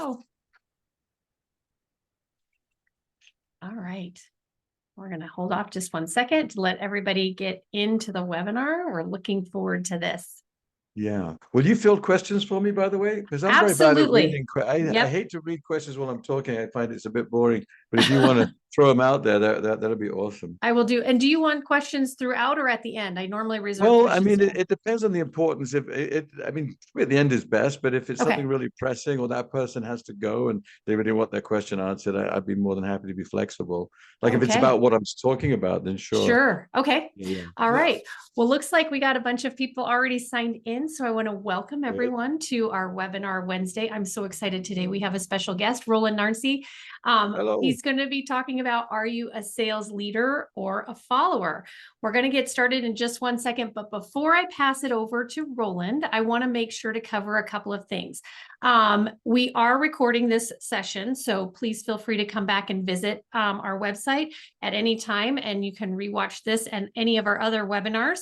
go. All right. We're going to hold off just 1 second to let everybody get into the webinar. We're looking forward to this. Yeah. Will you field questions for me, by the way? Because I'm Absolutely. very bad at reading. I hate to read questions while I'm talking. I find it's a bit boring. But if you want to throw them out there, that'll be awesome. I will do. And do you want questions throughout or at the end? I normally reserve Well, I questions. mean, it depends on the importance. If I mean, at the end is best, but if it's something really pressing or that person has to go and they really want their question answered, I'd be more than happy to be flexible. Like if it's about what I'm talking about, then sure. Sure. Okay. Yeah. All right. Well, looks like we got a bunch of people already signed in. So I want to welcome everyone to our webinar Wednesday. I'm so excited today. We have a special guest, Roland Nairnsey. Hello. He's going to be talking about, are you a sales leader or a follower? We're going to get started in just 1 second. But before I pass it over to Roland, I want to make sure to cover a couple of things. We are recording this session, so please feel free to come back and visit our website at any time, and you can rewatch this and any of our other webinars.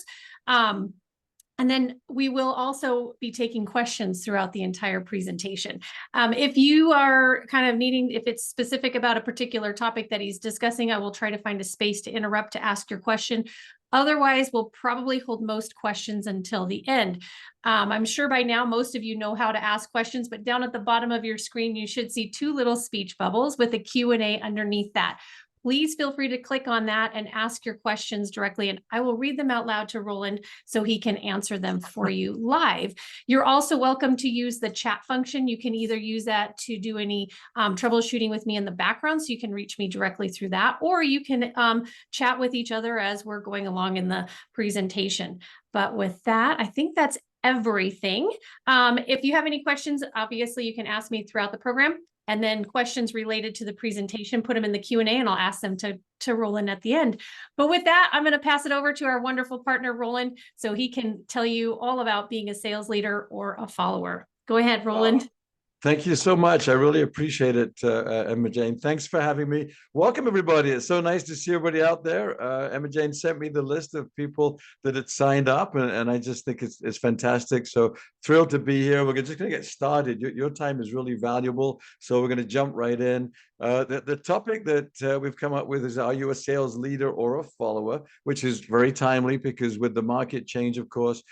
And then we will also be taking questions throughout the entire presentation. If you are kind of needing, if it's specific about a particular topic that he's discussing, I will try to find a space to interrupt to ask your question. Otherwise, we'll probably hold most questions until the end. I'm sure by now most of you know how to ask questions, but down at the bottom of your screen, you should see 2 little speech bubbles with a Q&A underneath that. Please feel free to click on that and ask your questions directly, and I will read them out loud to Roland so he can answer them for you live. You're also welcome to use the chat function. You can either use that to do any troubleshooting with me in the background, so you can reach me directly through that, or you can chat with each other as we're going along in the presentation. But with that, I think that's everything. If you have any questions, obviously you can ask me throughout the program. And then questions related to the presentation, put them in the Q&A and I'll ask them to Roland at the end. But with that, I'm going to pass it over to our wonderful partner, Roland, so he can tell you all about being a sales leader or a follower. Go ahead, Roland. Thank you so much. I really appreciate it, Emma Jane. Thanks for having me. Welcome, everybody. It's so nice to see everybody out there. Emma Jane sent me the list of people that had signed up, and I just think it's fantastic. So thrilled to be here. We're just going to get started. Your time is really valuable, so we're going to jump right in. The topic that we've come up with is, are you a sales leader or a follower? Which is very timely because with the market change, of course,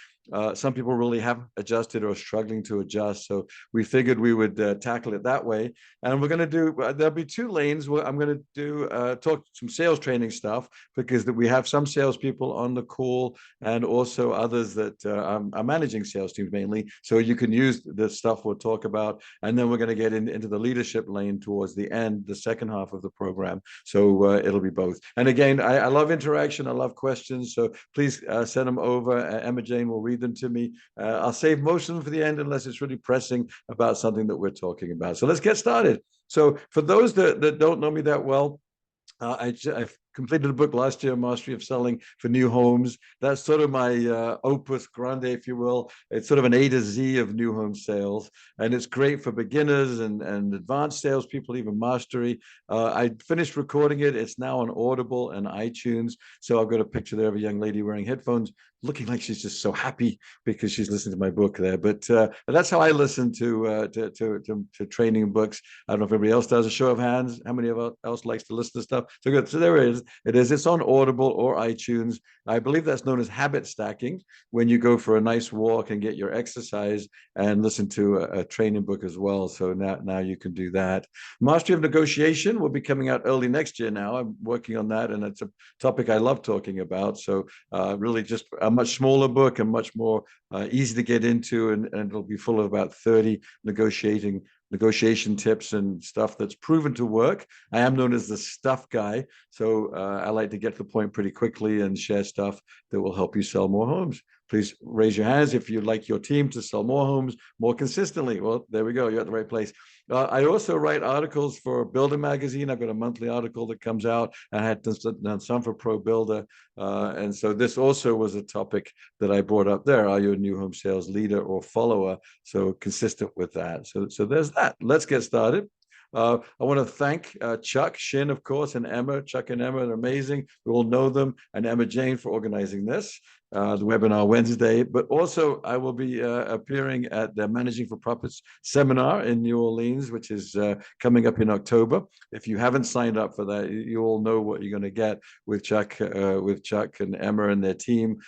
some people really have adjusted or struggling to adjust. So we figured we would tackle it that way. And we're going to do, there'll be 2 lanes where I'm going to do talk some sales training stuff, because we have some salespeople on the call and also others that are managing sales teams mainly. So you can use the stuff we'll talk about. And then we're going to get into the leadership lane towards the end, the second half of the program. So it'll be both. And again, I love interaction. I love questions. So please send them over. Emma Jane will read them to me. I'll save most of them for the end unless it's really pressing about something that we're talking about. So let's get started. So for those that don't know me that well, I've completed a book last year, Mastery of Selling for New Homes. That's sort of my opus grande, if you will. It's sort of an A to Z of new home sales. And it's great for beginners and advanced salespeople, even mastery. I finished recording it. It's now on Audible and iTunes. So I've got a picture there of a young lady wearing headphones, looking like she's just so happy because she's listening to my book there. But that's how I listen to training books. I don't know if everybody else does. A show of hands. How many of else likes to listen to stuff? So good. So there it is. It's on Audible or iTunes. I believe that's known as habit stacking, when you go for a nice walk and get your exercise and listen to a training book as well. So now you can do that. Mastery of Negotiation will be coming out early next year now. I'm working on that, and it's a topic I love talking about. So really just a much smaller book and much more easy to get into, and it'll be full of about 30 negotiation tips and stuff that's proven to work. I am known as the stuff guy, so I like to get to the point pretty quickly and share stuff that will help you sell more homes. Please raise your hands if you'd like your team to sell more homes more consistently. Well, there we go. You're at the right place. I also write articles for Builder Magazine. I've got a monthly article that comes out. I had done some for Pro Builder. And so this also was a topic that I brought up there. Are you a new home sales leader or follower? So consistent with that. So there's that. Let's get started. I want to thank Chuck, Shin, of course, and Emma. Chuck and Emma are amazing. We all know them. And Emma Jane for organizing this. the webinar Wednesday, but also I will be appearing at the Managing for Profits seminar in New Orleans, which is coming up in October. If you haven't signed up for that, you all know what you're going to get with Chuck and Emma and their team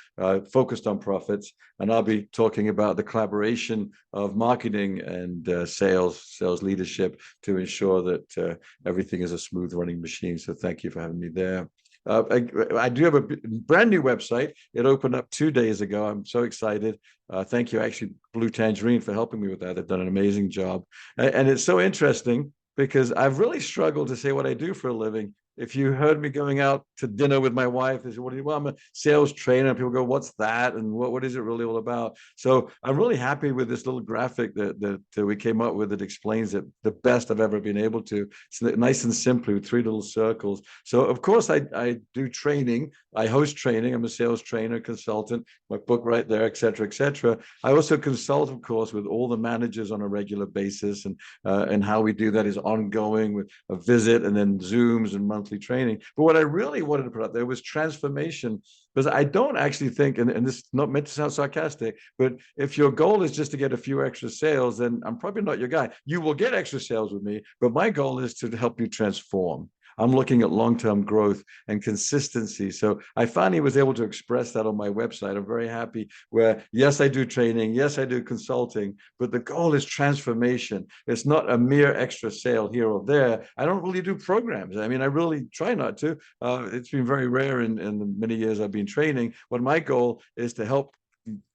focused on profits. And I'll be talking about the collaboration of marketing and sales leadership to ensure that everything is a smooth running machine. So thank you for having me there. I do have a brand new website. It opened up 2 days ago. I'm so excited. Thank you, actually, Blue Tangerine, for helping me with that. They've done an amazing job. And it's so interesting because I've really struggled to say what I do for a living. If you heard me going out to dinner with my wife, they say, "What do you?" Well, I'm a sales trainer. People go, "What's that?" And what is it really all about? So I'm really happy with this little graphic that we came up with that explains it the best I've ever been able to. It's nice and simply with 3 little circles. So of course I do training. I host training. I'm a sales trainer, consultant. My book right there, et cetera, et cetera. I also consult, of course, with all the managers on a regular basis, and how we do that is ongoing with a visit and then Zooms and monthly training. But what I really wanted to put up there was transformation, because I don't actually think, and this is not meant to sound sarcastic, but if your goal is just to get a few extra sales, then I'm probably not your guy. You will get extra sales with me, but my goal is to help you transform. I'm looking at long-term growth and consistency. So I finally was able to express that on my website. I'm very happy where, yes, I do training. Yes, I do consulting, but the goal is transformation. It's not a mere extra sale here or there. I don't really do programs. I mean, I really try not to. It's been very rare in the many years I've been training. But my goal is to help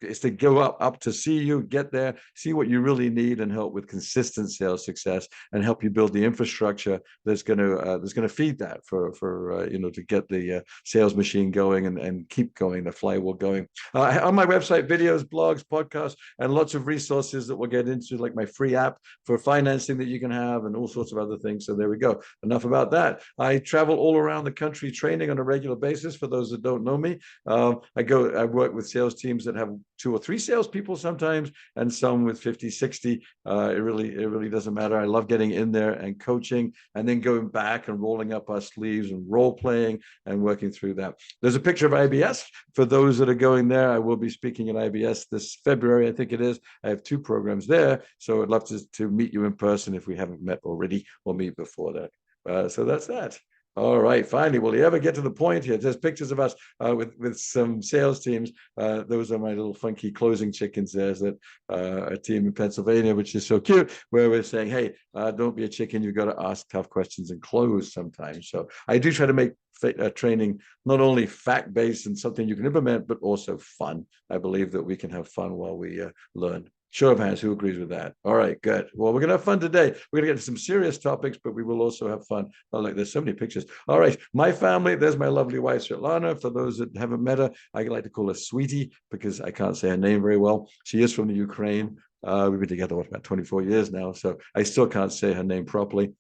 is to go up to see you, get there, see what you really need, and help with consistent sales success, and help you build the infrastructure that's going to feed that for to get the sales machine going and keep going, the flywheel going. On my website, videos, blogs, podcasts, and lots of resources that we'll get into, like my free app for financing that you can have, and all sorts of other things. So there we go. Enough about that. I travel all around the country training on a regular basis. For those that don't know me, I work with sales teams that have 2 or 3 salespeople sometimes, and some with 50, 60. It really doesn't matter. I love getting in there and coaching, and then going back and rolling up our sleeves and role playing and working through that. There's a picture of IBS for those that are going there. I will be speaking at IBS this February, I think it is. I have 2 programs there, so I'd love to meet you in person if we haven't met already, or meet before that. So that's that. All right, finally, will you ever get to the point here? There's pictures of us with some sales teams. Those are my little funky closing chickens. There's a team in Pennsylvania, which is so cute, where we're saying, hey, don't be a chicken. You've got to ask tough questions and close sometimes. So I do try to make training not only fact-based and something you can implement, but also fun. I believe that we can have fun while we learn. Show of hands, who agrees with that? All right, good. Well, we're going to have fun today. We're going to get to some serious topics, but we will also have fun. Oh, look, there's so many pictures. All right, my family, there's my lovely wife, Svetlana. For those that haven't met her, I like to call her Sweetie because I can't say her name very well. She is from the Ukraine. We've been together, about 24 years now, so I still can't say her name properly.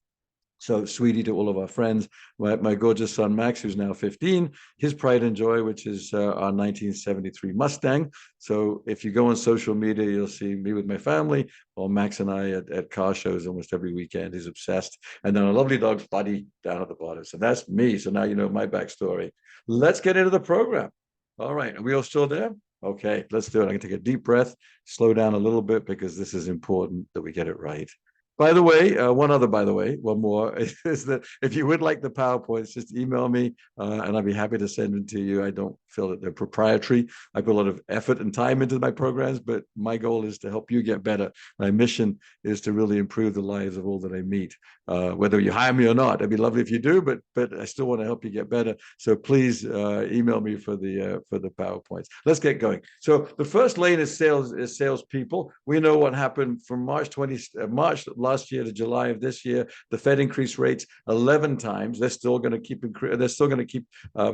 So Sweetie to all of our friends. My gorgeous son, Max, who's now 15, his pride and joy, which is our 1973 Mustang. So if you go on social media, you'll see me with my family, or Max and I at car shows almost every weekend. He's obsessed. And then a lovely dog, Buddy, down at the bottom. So that's me. So now you know my backstory. Let's get into the program. All right. Are we all still there? Okay, let's do it. I can take a deep breath, slow down a little bit, because this is important that we get it right. By the way, one more is that if you would like the PowerPoints, just email me and I'd be happy to send them to you. I don't feel that they're proprietary. I put a lot of effort and time into my programs, but my goal is to help you get better. My mission is to really improve the lives of all that I meet, whether you hire me or not. It'd be lovely if you do, but I still want to help you get better. So please email me for the PowerPoints. Let's get going. So the first lane is salespeople. We know what happened from March last year to July of this year. The Fed increased rates 11 times. They're still going to keep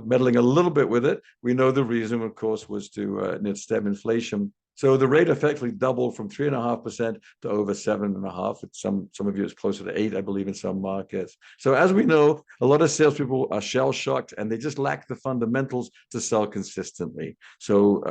meddling a little bit with it. We know the reason, of course, was to stem inflation. So the rate effectively doubled from 3.5% to over 7.5%. Some of you it's closer to 8%, I believe, in some markets. So as we know, a lot of salespeople are shell shocked, and they just lack the fundamentals to sell consistently. So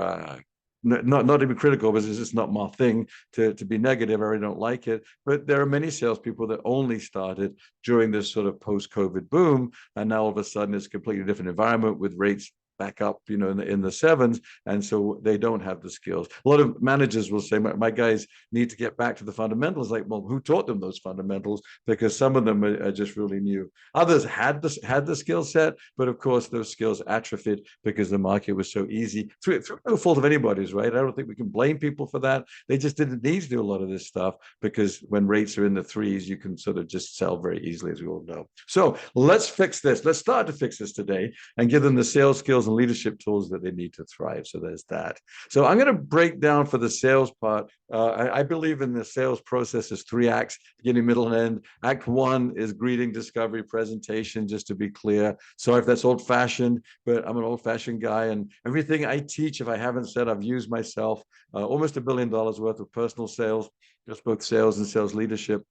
not to be critical, because it's just not my thing to be negative. I really don't like it. But there are many salespeople that only started during this sort of post-COVID boom, and now all of a sudden it's a completely different environment with rates back up, in the sevens, and so they don't have the skills. A lot of managers will say, my guys need to get back to the fundamentals. Like, well, who taught them those fundamentals? Because some of them are just really new. Others had the skill set, but of course those skills atrophied because the market was so easy through no fault of anybody's, right? I don't think we can blame people for that. They just didn't need to do a lot of this stuff because when rates are in the threes, you can sort of just sell very easily, as we all know. So let's fix this. Let's start to fix this today and give them the sales skills and leadership tools that they need to thrive. So there's that. So I'm going to break down for the sales part. I believe in the sales process as 3 acts, beginning, middle, and end. Act 1 is greeting, discovery, presentation, just to be clear. Sorry if that's old-fashioned, but I'm an old-fashioned guy, and everything I teach, if I haven't said, I've used myself. Almost $1 billion worth of personal sales, just both sales and sales leadership.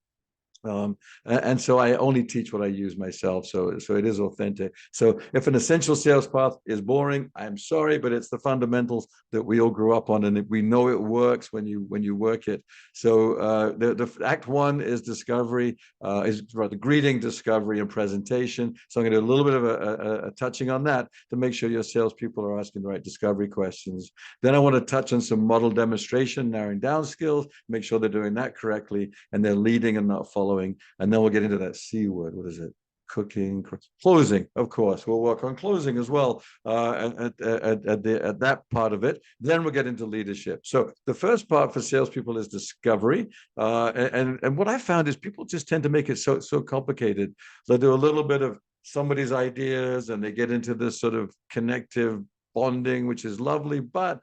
And so I only teach what I use myself. So it is authentic. So if an essential sales path is boring, I'm sorry, but it's the fundamentals that we all grew up on, and we know it works when you work it. So the act 1 is discovery, is rather greeting, discovery, and presentation. So I'm going to do a little bit of a touching on that to make sure your salespeople are asking the right discovery questions. Then I want to touch on some model demonstration, narrowing down skills, make sure they're doing that correctly, and they're leading and not following. And then we'll get into that C word. What is it? Cooking, closing, of course. We'll work on closing as well at that part of it. Then we'll get into leadership. So the first part for salespeople is discovery. And what I found is people just tend to make it so complicated. They do a little bit of somebody's ideas and they get into this sort of connective bonding, which is lovely, but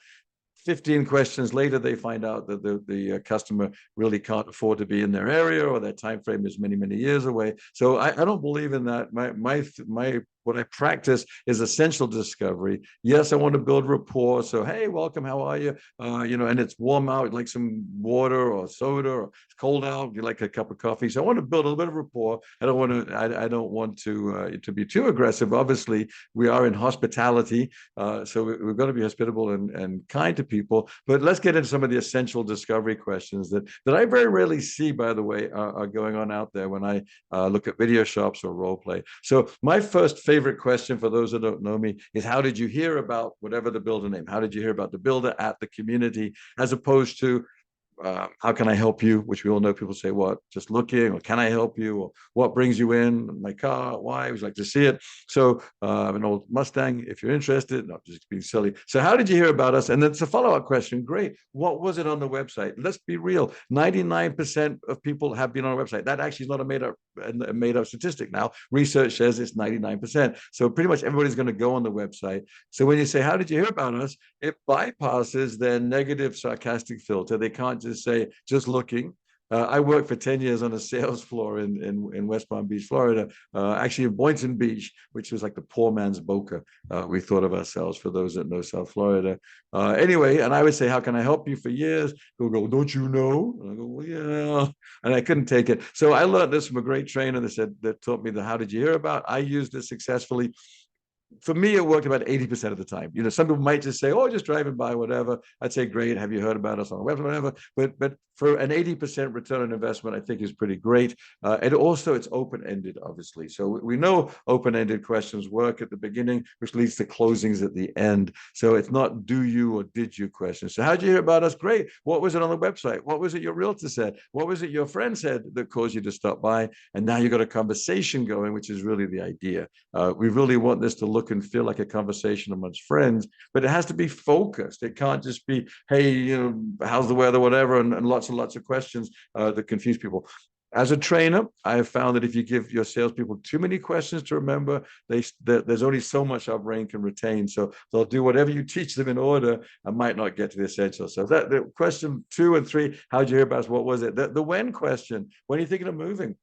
15 questions later, they find out that the customer really can't afford to be in their area, or their time frame is many, many years away. So I don't believe in that. My what I practice is essential discovery. Yes, I want to build rapport. So, hey, welcome, how are you? And it's warm out, like some water or soda, or it's cold out, you like a cup of coffee. So I want to build a little bit of rapport. I don't want to be too aggressive. Obviously, we are in hospitality, so we've got to be hospitable and kind to people. But let's get into some of the essential discovery questions that I very rarely see, by the way, are going on out there when I look at video shops or role play. So my first favorite question for those that don't know me is, how did you hear about whatever the builder name? How did you hear about the builder at the community, as opposed to how can I help you? Which we all know people say, what, just looking, or can I help you? Or what brings you in? My car, why? Would you like to see it? So I have an old Mustang, if you're interested. No, just being silly. So how did you hear about us? And then it's a follow-up question. Great. What was it on the website? Let's be real. 99% of people have been on a website. That actually is not a made-up statistic now. Research says it's 99%. So pretty much everybody's going to go on the website. So when you say, how did you hear about us? It bypasses their negative sarcastic filter. They can't just say, just looking. I worked for 10 years on a sales floor in West Palm Beach, Florida, actually in Boynton Beach, which was like the poor man's Boca. We thought of ourselves, for those that know South Florida. Anyway, and I would say, how can I help you, for years? They'll go, don't you know? And I go, well, yeah. And I couldn't take it. So I learned this from a great trainer that taught me the how did you hear about. I used it successfully. For me, it worked about 80% of the time. Some people might just say, oh, just driving by, whatever. I'd say, great, have you heard about us on the website, whatever. But for an 80% return on investment, I think is pretty great. And also it's open-ended, obviously. So we know open-ended questions work at the beginning, which leads to closings at the end. So it's not do you or did you questions. So how'd you hear about us? Great. What was it on the website? What was it your realtor said? What was it your friend said that caused you to stop by? And now you've got a conversation going, which is really the idea. We really want this to look and feel like a conversation amongst friends, but it has to be focused. It can't just be, hey, how's the weather, whatever, and lots of questions that confuse people. As a trainer, I have found that if you give your salespeople too many questions to remember, there's only so much our brain can retain. So they'll do whatever you teach them in order and might not get to the essential. So the question 2 and 3, how'd you hear about us? What was it? The when question, when are you thinking of moving?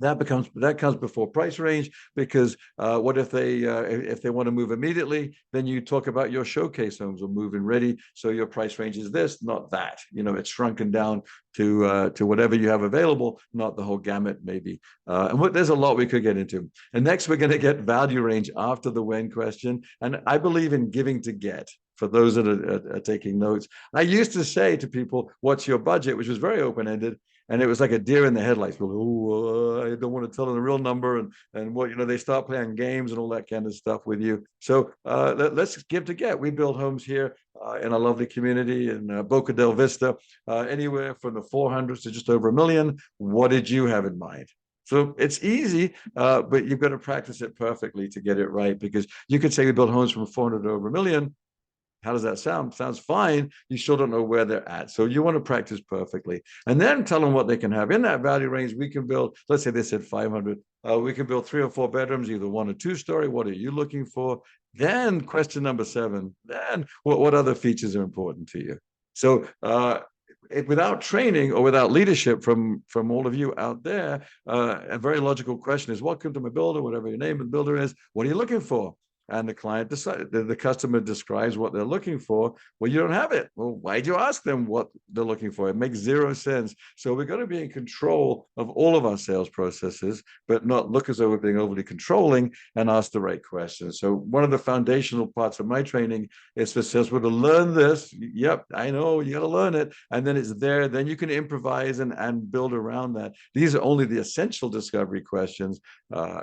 That comes before price range, because what if they want to move immediately? Then you talk about your showcase homes or move-in ready. So your price range is this, not that. It's shrunken down to whatever you have available, not the whole gamut maybe. And there's a lot we could get into. And next, we're going to get value range after the when question. And I believe in giving to get. For those that are taking notes, I used to say to people, what's your budget? Which was very open-ended. And it was like a deer in the headlights. Oh, I don't want to tell them the real number, and what, they start playing games and all that kind of stuff with you. So let's give to get. We build homes here in a lovely community in Boca del Vista, anywhere from the 400s to just over 1 million. What did you have in mind? So it's easy, but you've got to practice it perfectly to get it right, because you could say we build homes from 400 to over 1 million. How does that sound? Sounds fine. You still don't know where they're at. So you want to practice perfectly. And then tell them what they can have. In that value range, we can build, let's say they said 500. We can build 3 or 4 bedrooms, either 1 or 2 story. What are you looking for? Then question number 7, then what other features are important to you? So without training or without leadership from all of you out there, a very logical question is, welcome to my builder, whatever your name of the builder is. What are you looking for? And the client decided, the customer describes what they're looking for. Well, you don't have it. Well, why'd you ask them what they're looking for? It makes zero sense. So we're going to be in control of all of our sales processes, but not look as though we're being overly controlling, and ask the right questions. So one of the foundational parts of my training is for salespeople to learn this. Yep, I know, you got to learn it. And then it's there. Then you can improvise and build around that. These are only the essential discovery questions.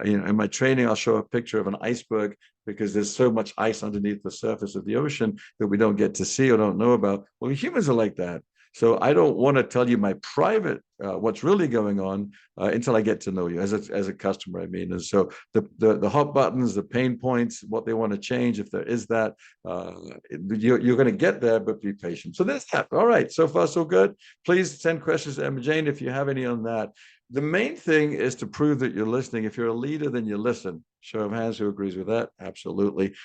In my training, I'll show a picture of an iceberg, because there's so much ice underneath the surface of the ocean that we don't get to see or don't know about. Well, humans are like that. So I don't want to tell you my private, what's really going on, until I get to know you as a customer. I mean, and so the hot buttons, the pain points, what they want to change, if there is that, you're going to get there, but be patient. So there's that. All right, so far so good. Please send questions to Emma Jane if you have any on that. The main thing is to prove that you're listening. If you're a leader, then you listen. Show of hands who agrees with that. Absolutely.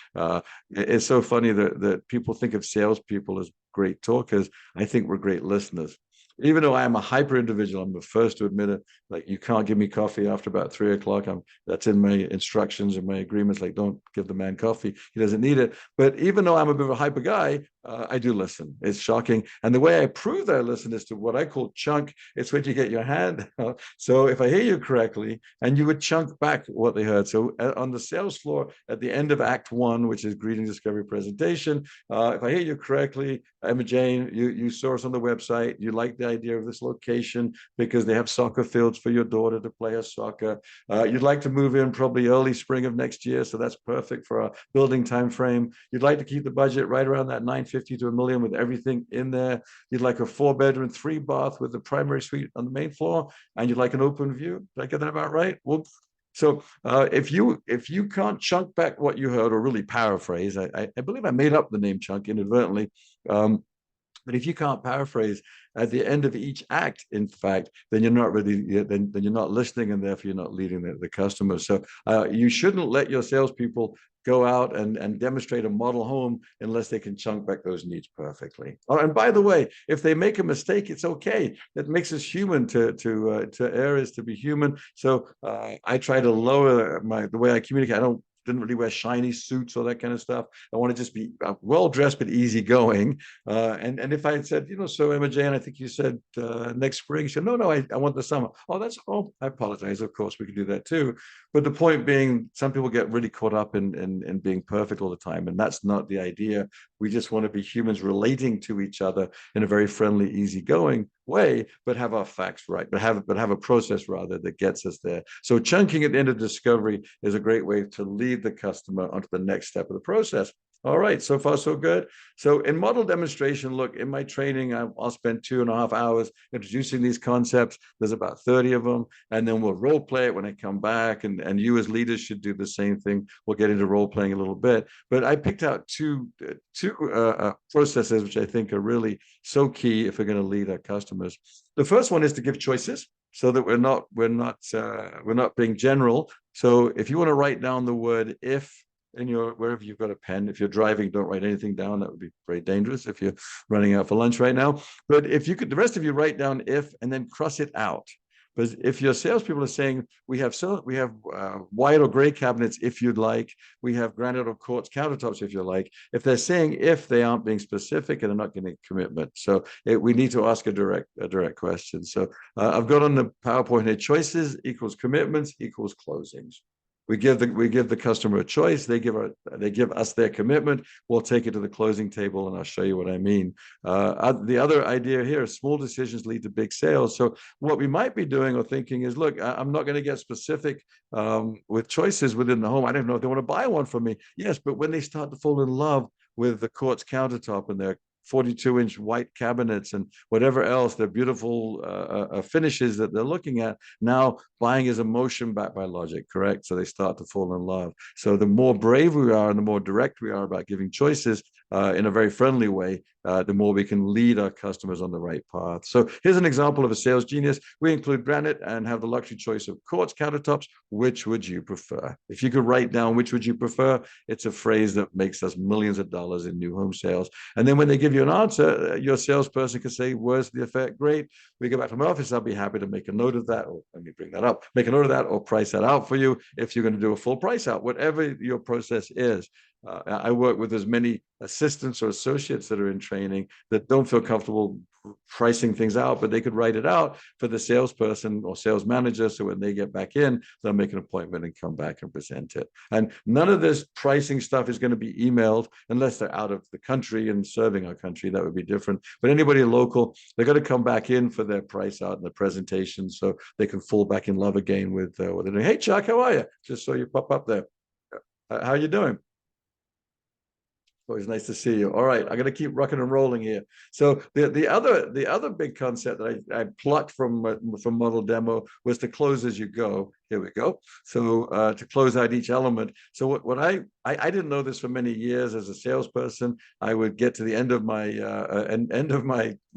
It's so funny that people think of salespeople as great talkers. I think we're great listeners. Even though I am a hyper individual, I'm the first to admit it. Like, you can't give me coffee after about 3 o'clock. That's in my instructions and my agreements. Like, don't give the man coffee. He doesn't need it. But even though I'm a bit of a hyper guy, I do listen. It's shocking. And the way I prove that I listen is to what I call chunk. It's when you get your hand out. So if I hear you correctly, and you would chunk back what they heard. So on the sales floor at the end of Act 1, which is greeting, discovery, presentation, if I hear you correctly, Emma Jane, you saw us on the website. You like the idea of this location because they have soccer fields for your daughter to play her soccer. You'd like to move in probably early spring of next year. So that's perfect for our building time frame. You'd like to keep the budget right around that 950 to $1 million with everything in there. You'd like a 4-bedroom, 3-bath with the primary suite on the main floor, and you'd like an open view. Did I get that about right? Well, so if you can't chunk back what you heard, or really paraphrase, I believe I made up the name chunk inadvertently. But if you can't paraphrase at the end of each act, in fact, then you're not really, then you're not listening, and therefore you're not leading the customer. So you shouldn't let your salespeople go out and demonstrate a model home unless they can chunk back those needs perfectly. Oh, and by the way, if they make a mistake, it's okay. It makes us human. To err is to be human. So I try to lower the way I communicate. I didn't really wear shiny suits or that kind of stuff. I want to just be well dressed but easygoing. And if I had said, so Emma Jane, I think you said next spring. She said, no, I want the summer. I apologize. Of course, we can do that too. But the point being, some people get really caught up in being perfect all the time, and that's not the idea. We just want to be humans relating to each other in a very friendly, easygoing way, but have our facts right, but have a process rather that gets us there. So chunking at the end of discovery is a great way to lead the customer onto the next step of the process. All right, so far so good. So in model demonstration, look, in my training, I'll spend 2.5 hours introducing these concepts. There's about 30 of them, and then we'll role play it when I come back, and you as leaders should do the same thing. We'll get into role playing a little bit, but I picked out two processes which I think are really so key if we're going to lead our customers. The first one is to give choices, so that we're not being general. So if you want to write down the word if in wherever you've got a pen, if you're driving, don't write anything down. That would be very dangerous if you're running out for lunch right now. But if you could, the rest of you write down if and then cross it out. But if your salespeople are saying we have white or gray cabinets if you'd like, we have granite or quartz countertops if you like. If they're saying if, they aren't being specific and they're not getting a commitment. So we need to ask a direct question. So I've got on the PowerPoint here: choices equals commitments equals closings. We give the customer a choice. They give us their commitment. We'll take it to the closing table, and I'll show you what I mean. The other idea here is small decisions lead to big sales. So what we might be doing or thinking is, look, I'm not going to get specific with choices within the home. I don't know if they want to buy one from me. Yes, but when they start to fall in love with the quartz countertop and their 42-inch white cabinets and whatever else, their beautiful finishes that they're looking at. Now, buying is emotion backed by logic, correct? So they start to fall in love. So the more brave we are and the more direct we are about giving choices in a very friendly way, the more we can lead our customers on the right path. So here's an example of a sales genius. We include granite and have the luxury choice of quartz countertops. Which would you prefer? If you could write down which would you prefer, it's a phrase that makes us millions of dollars in new home sales. And then when they give you an answer, your salesperson can say, where's the effect? Great. We go back to my office. I'll be happy to make a note of that. Or let me bring that up. Make a note of that or price that out for you if you're going to do a full price out, whatever your process is. I work with as many assistants or associates that are in training that don't feel comfortable pricing things out, but they could write it out for the salesperson or sales manager. So when they get back in, they'll make an appointment and come back and present it. And none of this pricing stuff is going to be emailed unless they're out of the country and serving our country. That would be different. But anybody local, they're going to come back in for their price out and the presentation so they can fall back in love again with what they're doing. Hey, Chuck, how are you? Just saw you pop up there. How are you doing? Always nice to see you. All right, I'm going to keep rocking and rolling here. So the other big concept that I plucked from model demo was to close as you go. Here we go. So to close out each element. So what I didn't know this for many years as a salesperson. I would get to the end of my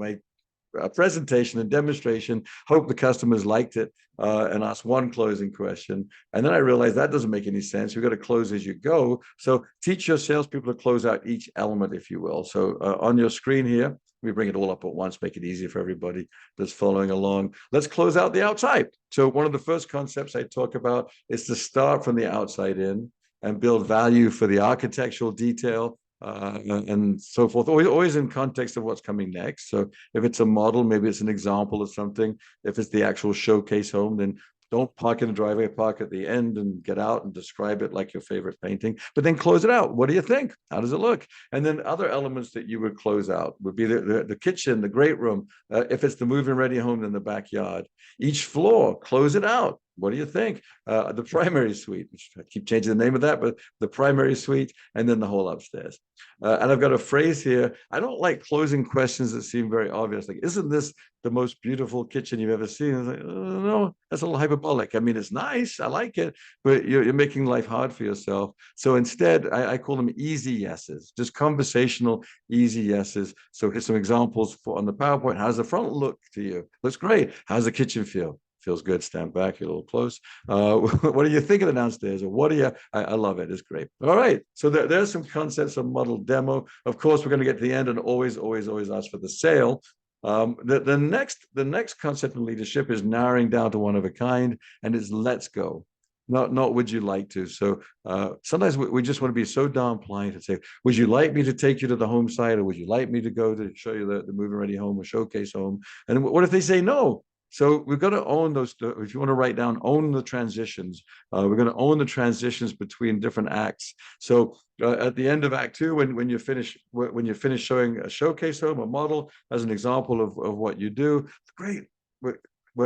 presentation and demonstration, hope the customers liked it, and ask one closing question. And then I realized that doesn't make any sense. You've got to close as you go. So teach your salespeople to close out each element, if you will. So on your screen here, we bring it all up at once, make it easy for everybody that's following along. Let's close out the outside. So one of the first concepts I talk about is to start from the outside in and build value for the architectural detail, and so forth, always in context of what's coming next. So if it's a model, maybe it's an example of something. If it's the actual showcase home, then don't park in the driveway, park at the end and get out and describe it like your favorite painting, but then close it out. What do you think? How does it look? And then other elements that you would close out would be the kitchen, the great room. If it's the move-in ready home, then the backyard. Each floor, close it out. What do you think? The primary suite, which I keep changing the name of that, but the primary suite, and then the whole upstairs. And I've got a phrase here. I don't like closing questions that seem very obvious. Like, isn't this the most beautiful kitchen you've ever seen? I was like, oh, no, that's a little hyperbolic. I mean, it's nice. I like it, but you're making life hard for yourself. So instead, I call them easy yeses, just conversational, easy yeses. So here's some examples on the PowerPoint. How's the front look to you? Looks great. How's the kitchen feel? Feels good. Stand back. You're a little close. What do you think of the downstairs? Or what do you? I love it. It's great. All right. So there's some concepts of model demo. Of course, we're going to get to the end and always ask for the sale. The next concept in leadership is narrowing down to one of a kind, and it's let's go. Not would you like to. So sometimes we just want to be so darn polite and say, would you like me to take you to the home site, or would you like me to go to show you the move-in ready home or showcase home? And what if they say no? So we've got to own those. If you want to write down, own the transitions. We're going to own the transitions between different acts. So at the end of Act 2, when you finish showing a showcase home, a model as an example of what you do, great.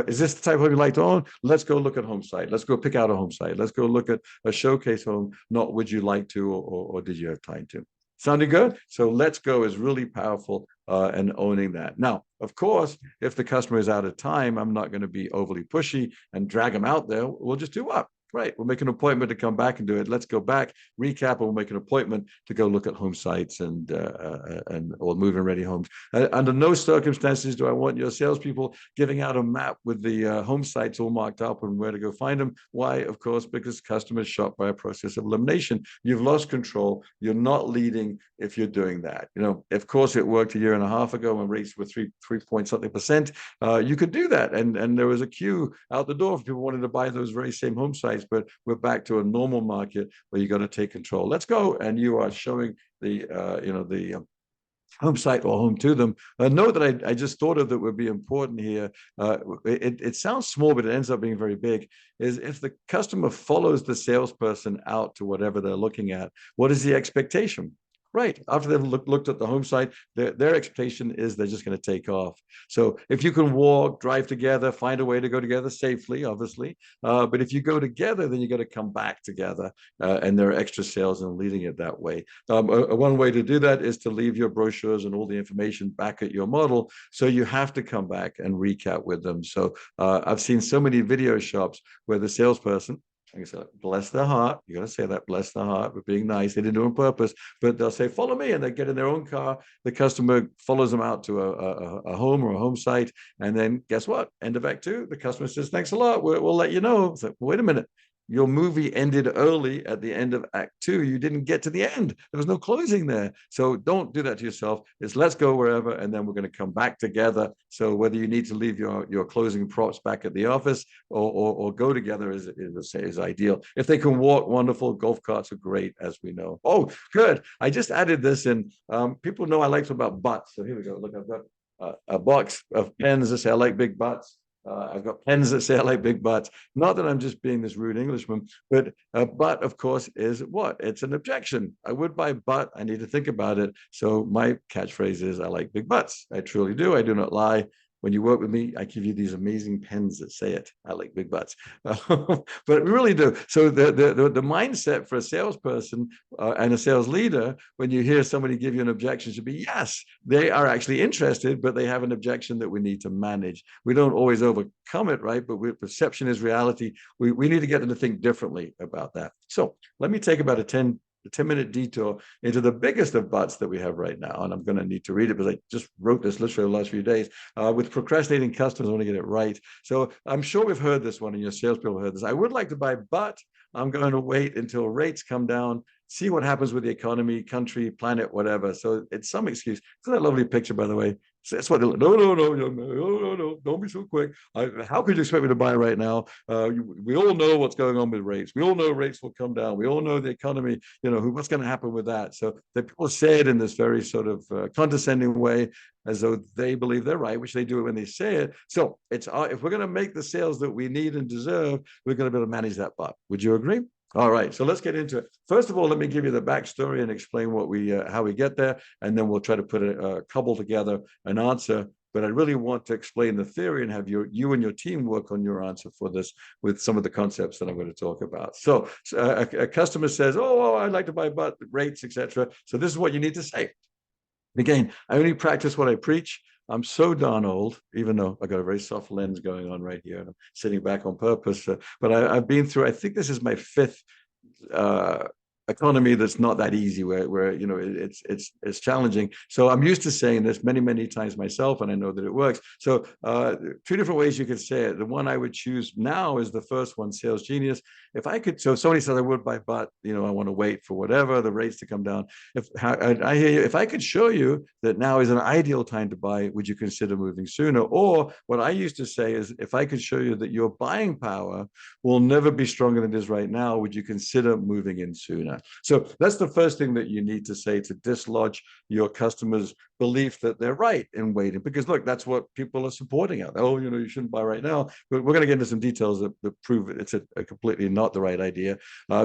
Is this the type of home you like to own? Let's go look at home site. Let's go pick out a home site. Let's go look at a showcase home. Not would you like to, or did you have time to? Sounding good? So let's go is really powerful and owning that. Now, of course, if the customer is out of time, I'm not going to be overly pushy and drag them out there. We'll just do what? Right. We'll make an appointment to come back and do it. Let's go back, recap, and we'll make an appointment to go look at home sites and or move-in ready homes. Under no circumstances do I want your salespeople giving out a map with the home sites all marked up and where to go find them. Why? Of course, because customers shop by a process of elimination. You've lost control. You're not leading if you're doing that. You know, of course, it worked a year and a half ago when rates were 3 point something percent. You could do that, and there was a queue out the door for people wanting to buy those very same home sites. But we're back to a normal market where you got to take control. Let's go. And you are showing the home site or home to them. Note that I just thought of that would be important here. It sounds small, but it ends up being very big. Is if the customer follows the salesperson out to whatever they're looking at, what is the expectation? Right. After they've looked at the home site, their expectation is they're just going to take off. So if you can walk, drive together, find a way to go together safely, obviously. But if you go together, then you got to come back together. And there are extra sales in leading it that way. One way to do that is to leave your brochures and all the information back at your model. So you have to come back and recap with them. So I've seen so many video shops where the salesperson, like I said, bless their heart. You got to say that, bless their heart, but being nice. They didn't do it on purpose, but they'll say, follow me. And they get in their own car. The customer follows them out to a home or a home site. And then guess what? End of act two, the customer says, thanks a lot. We'll let you know. So wait a minute. Your movie ended early at the end of act two. You didn't get to the end. There was no closing there. So don't do that to yourself. It's let's go wherever, and then we're going to come back together. So whether you need to leave your closing props back at the office or go together is ideal. If they can walk, wonderful. Golf carts are great, as we know. Oh, good. I just added this in. People know I like about butts. So here we go. Look, I've got a box of pens that say I like big butts. I've got pens that say I like big butts. Not that I'm just being this rude Englishman, but a butt, of course, is what? It's an objection. I would buy butt. I need to think about it. So my catchphrase is I like big butts. I truly do. I do not lie. When you work with me, I give you these amazing pens that say it. I like big butts, but we really do. So the mindset for a salesperson and a sales leader, when you hear somebody give you an objection, should be yes, they are actually interested, but they have an objection that we need to manage. We don't always overcome it, right? But perception is reality. We need to get them to think differently about that. So let me take about a 10-minute detour into the biggest of butts that we have right now. And I'm going to need to read it because I just wrote this literally the last few days. With procrastinating customers, I want to get it right. So I'm sure we've heard this one and your salespeople heard this. I would like to buy, but I'm going to wait until rates come down, see what happens with the economy, country, planet, whatever. So it's some excuse. Isn't that a lovely picture, by the way? So that's what no, don't be so quick. How could you expect me to buy right now? We all know what's going on with rates. We all know rates will come down. We all know the economy, what's going to happen with that. So the people say it in this very sort of condescending way, as though they believe they're right, which they do when they say it. So it's if we're going to make the sales that we need and deserve, we're going to be able to manage that part. Would you agree? All right, so let's get into it. First of all, let me give you the backstory and explain how we get there, and then we'll try to put a cobble together an answer. But I really want to explain the theory and have you and your team work on your answer for this with some of the concepts that I'm going to talk about. So a customer says, "Oh, I'd like to buy but rates, etc." So this is what you need to say. Again, I only practice what I preach. I'm so darn old, even though I got a very soft lens going on right here, and I'm sitting back on purpose. But I've been through. I think this is my fifth economy that's not that easy, where it's challenging. So I'm used to saying this many times myself, and I know that it works. So two different ways you could say it. The one I would choose now is the first one, sales genius. If I could, so somebody says I would buy, but I want to wait for whatever the rates to come down. If I hear you, if I could show you that now is an ideal time to buy, would you consider moving sooner? Or what I used to say is, if I could show you that your buying power will never be stronger than it is right now, would you consider moving in sooner? So that's the first thing that you need to say to dislodge your customers' belief that they're right in waiting. Because look, that's what people are supporting out. Oh, you shouldn't buy right now. But we're going to get into some details that prove it's a completely not the right idea.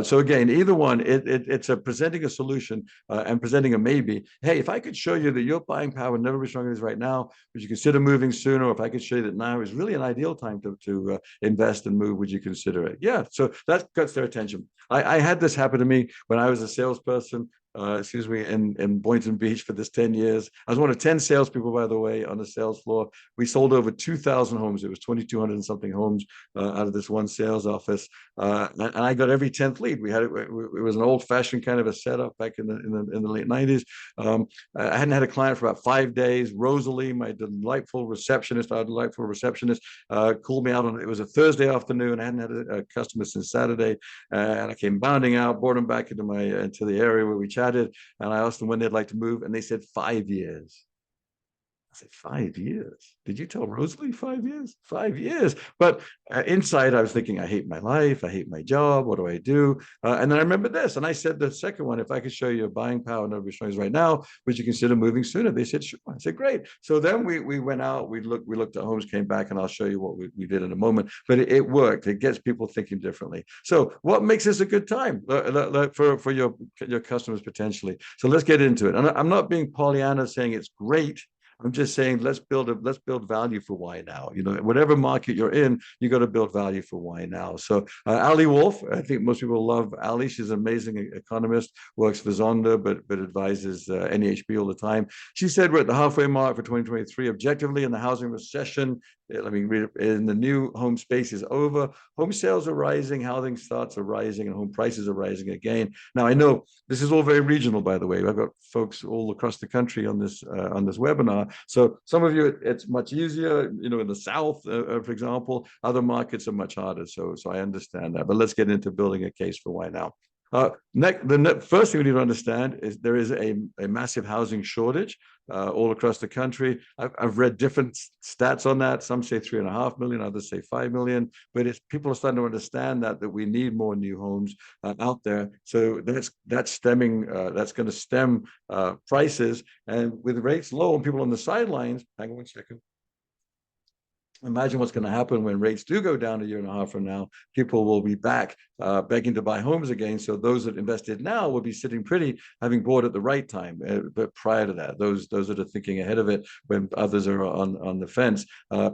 So again, either one, it's presenting a solution and presenting a maybe. Hey, if I could show you that your buying power would never be stronger than it is right now, would you consider moving sooner? Or if I could show you that now is really an ideal time to invest and move, would you consider it? Yeah, so that gets their attention. I had this happen to me when I was a salesperson. In Boynton Beach for this 10 years. I was one of 10 salespeople, by the way, on the sales floor. We sold over 2,000 homes. It was 2,200 and something homes out of this one sales office. And I got every 10th lead. It was an old fashioned kind of a setup back in the late 90s. I hadn't had a client for about 5 days. Rosalie, my delightful receptionist, called me out it was a Thursday afternoon. I hadn't had a customer since Saturday. And I came bounding out, brought them back into the area where we chatted, and I asked them when they'd like to move, and they said 5 years. I said, 5 years? Did you tell Rosalie 5 years? 5 years. But inside, I was thinking, I hate my life. I hate my job. What do I do? And then I remember this. And I said, the second one, if I could show you your buying power, nobody's showing us right now, would you consider moving sooner? They said, sure. I said, great. So then we went out, we looked at homes, came back, and I'll show you what we did in a moment. But it worked. It gets people thinking differently. So what makes this a good time for your customers potentially? So let's get into it. And I'm not being Pollyanna saying it's great. I'm just saying let's build value for why now. You know, whatever market you're in, you got to build value for why now. So Ali Wolf, I think most people love Ali. She's an amazing economist, works for Zonda, but advises NEHB all the time. She said we're at the halfway mark for 2023. Objectively, in the housing recession, let me read it. In the new home space is over. Home sales are rising, housing starts are rising, and home prices are rising again. Now, I know this is all very regional, by the way. I've got folks all across the country on this webinar. So some of you, it's much easier, you know, in the South, for example. Other markets are much harder. So I understand that. But let's get into building a case for why now. The first thing we need to understand is there is a massive housing shortage all across the country. I've read different stats on that. Some say 3.5 million, others say 5 million. But people are starting to understand that we need more new homes out there. So that's going to stem prices. And with rates low and people on the sidelines, hang on one second. Imagine what's going to happen when rates do go down a year and a half from now. People will be back begging to buy homes again. So those that invested now will be sitting pretty, having bought at the right time. But prior to that, those that are thinking ahead of it when others are on the fence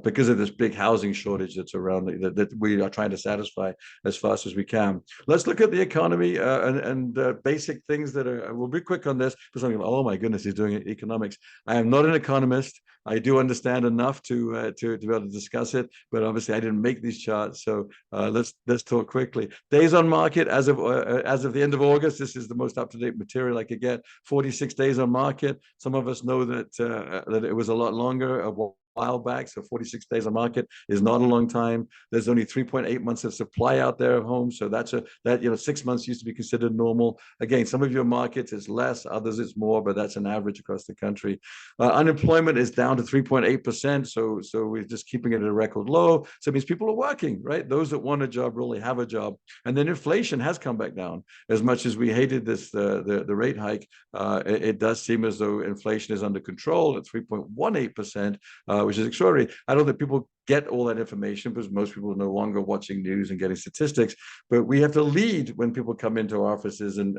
because of this big housing shortage that's around that we are trying to satisfy as fast as we can. Let's look at the economy and basic things that are. We'll be quick on this. For something, oh my goodness, he's doing economics. I am not an economist. I do understand enough to be able to discuss it, but obviously I didn't make these charts. So let's talk quickly. Days on market as of the end of August. This is the most up-to-date material I could get. 46 days on market. Some of us know that it was a lot longer. A while back, so 46 days on market is not a long time. There's only 3.8 months of supply out there of homes, so that 6 months used to be considered normal. Again, some of your markets is less, others it's more, but that's an average across the country. Unemployment is down to 3.8%, so we're just keeping it at a record low. So it means people are working, right? Those that want a job really have a job, and then inflation has come back down. As much as we hated this the rate hike, it does seem as though inflation is under control at 3.18%. Which is extraordinary. I don't think people get all that information because most people are no longer watching news and getting statistics. But we have to lead when people come into our offices, and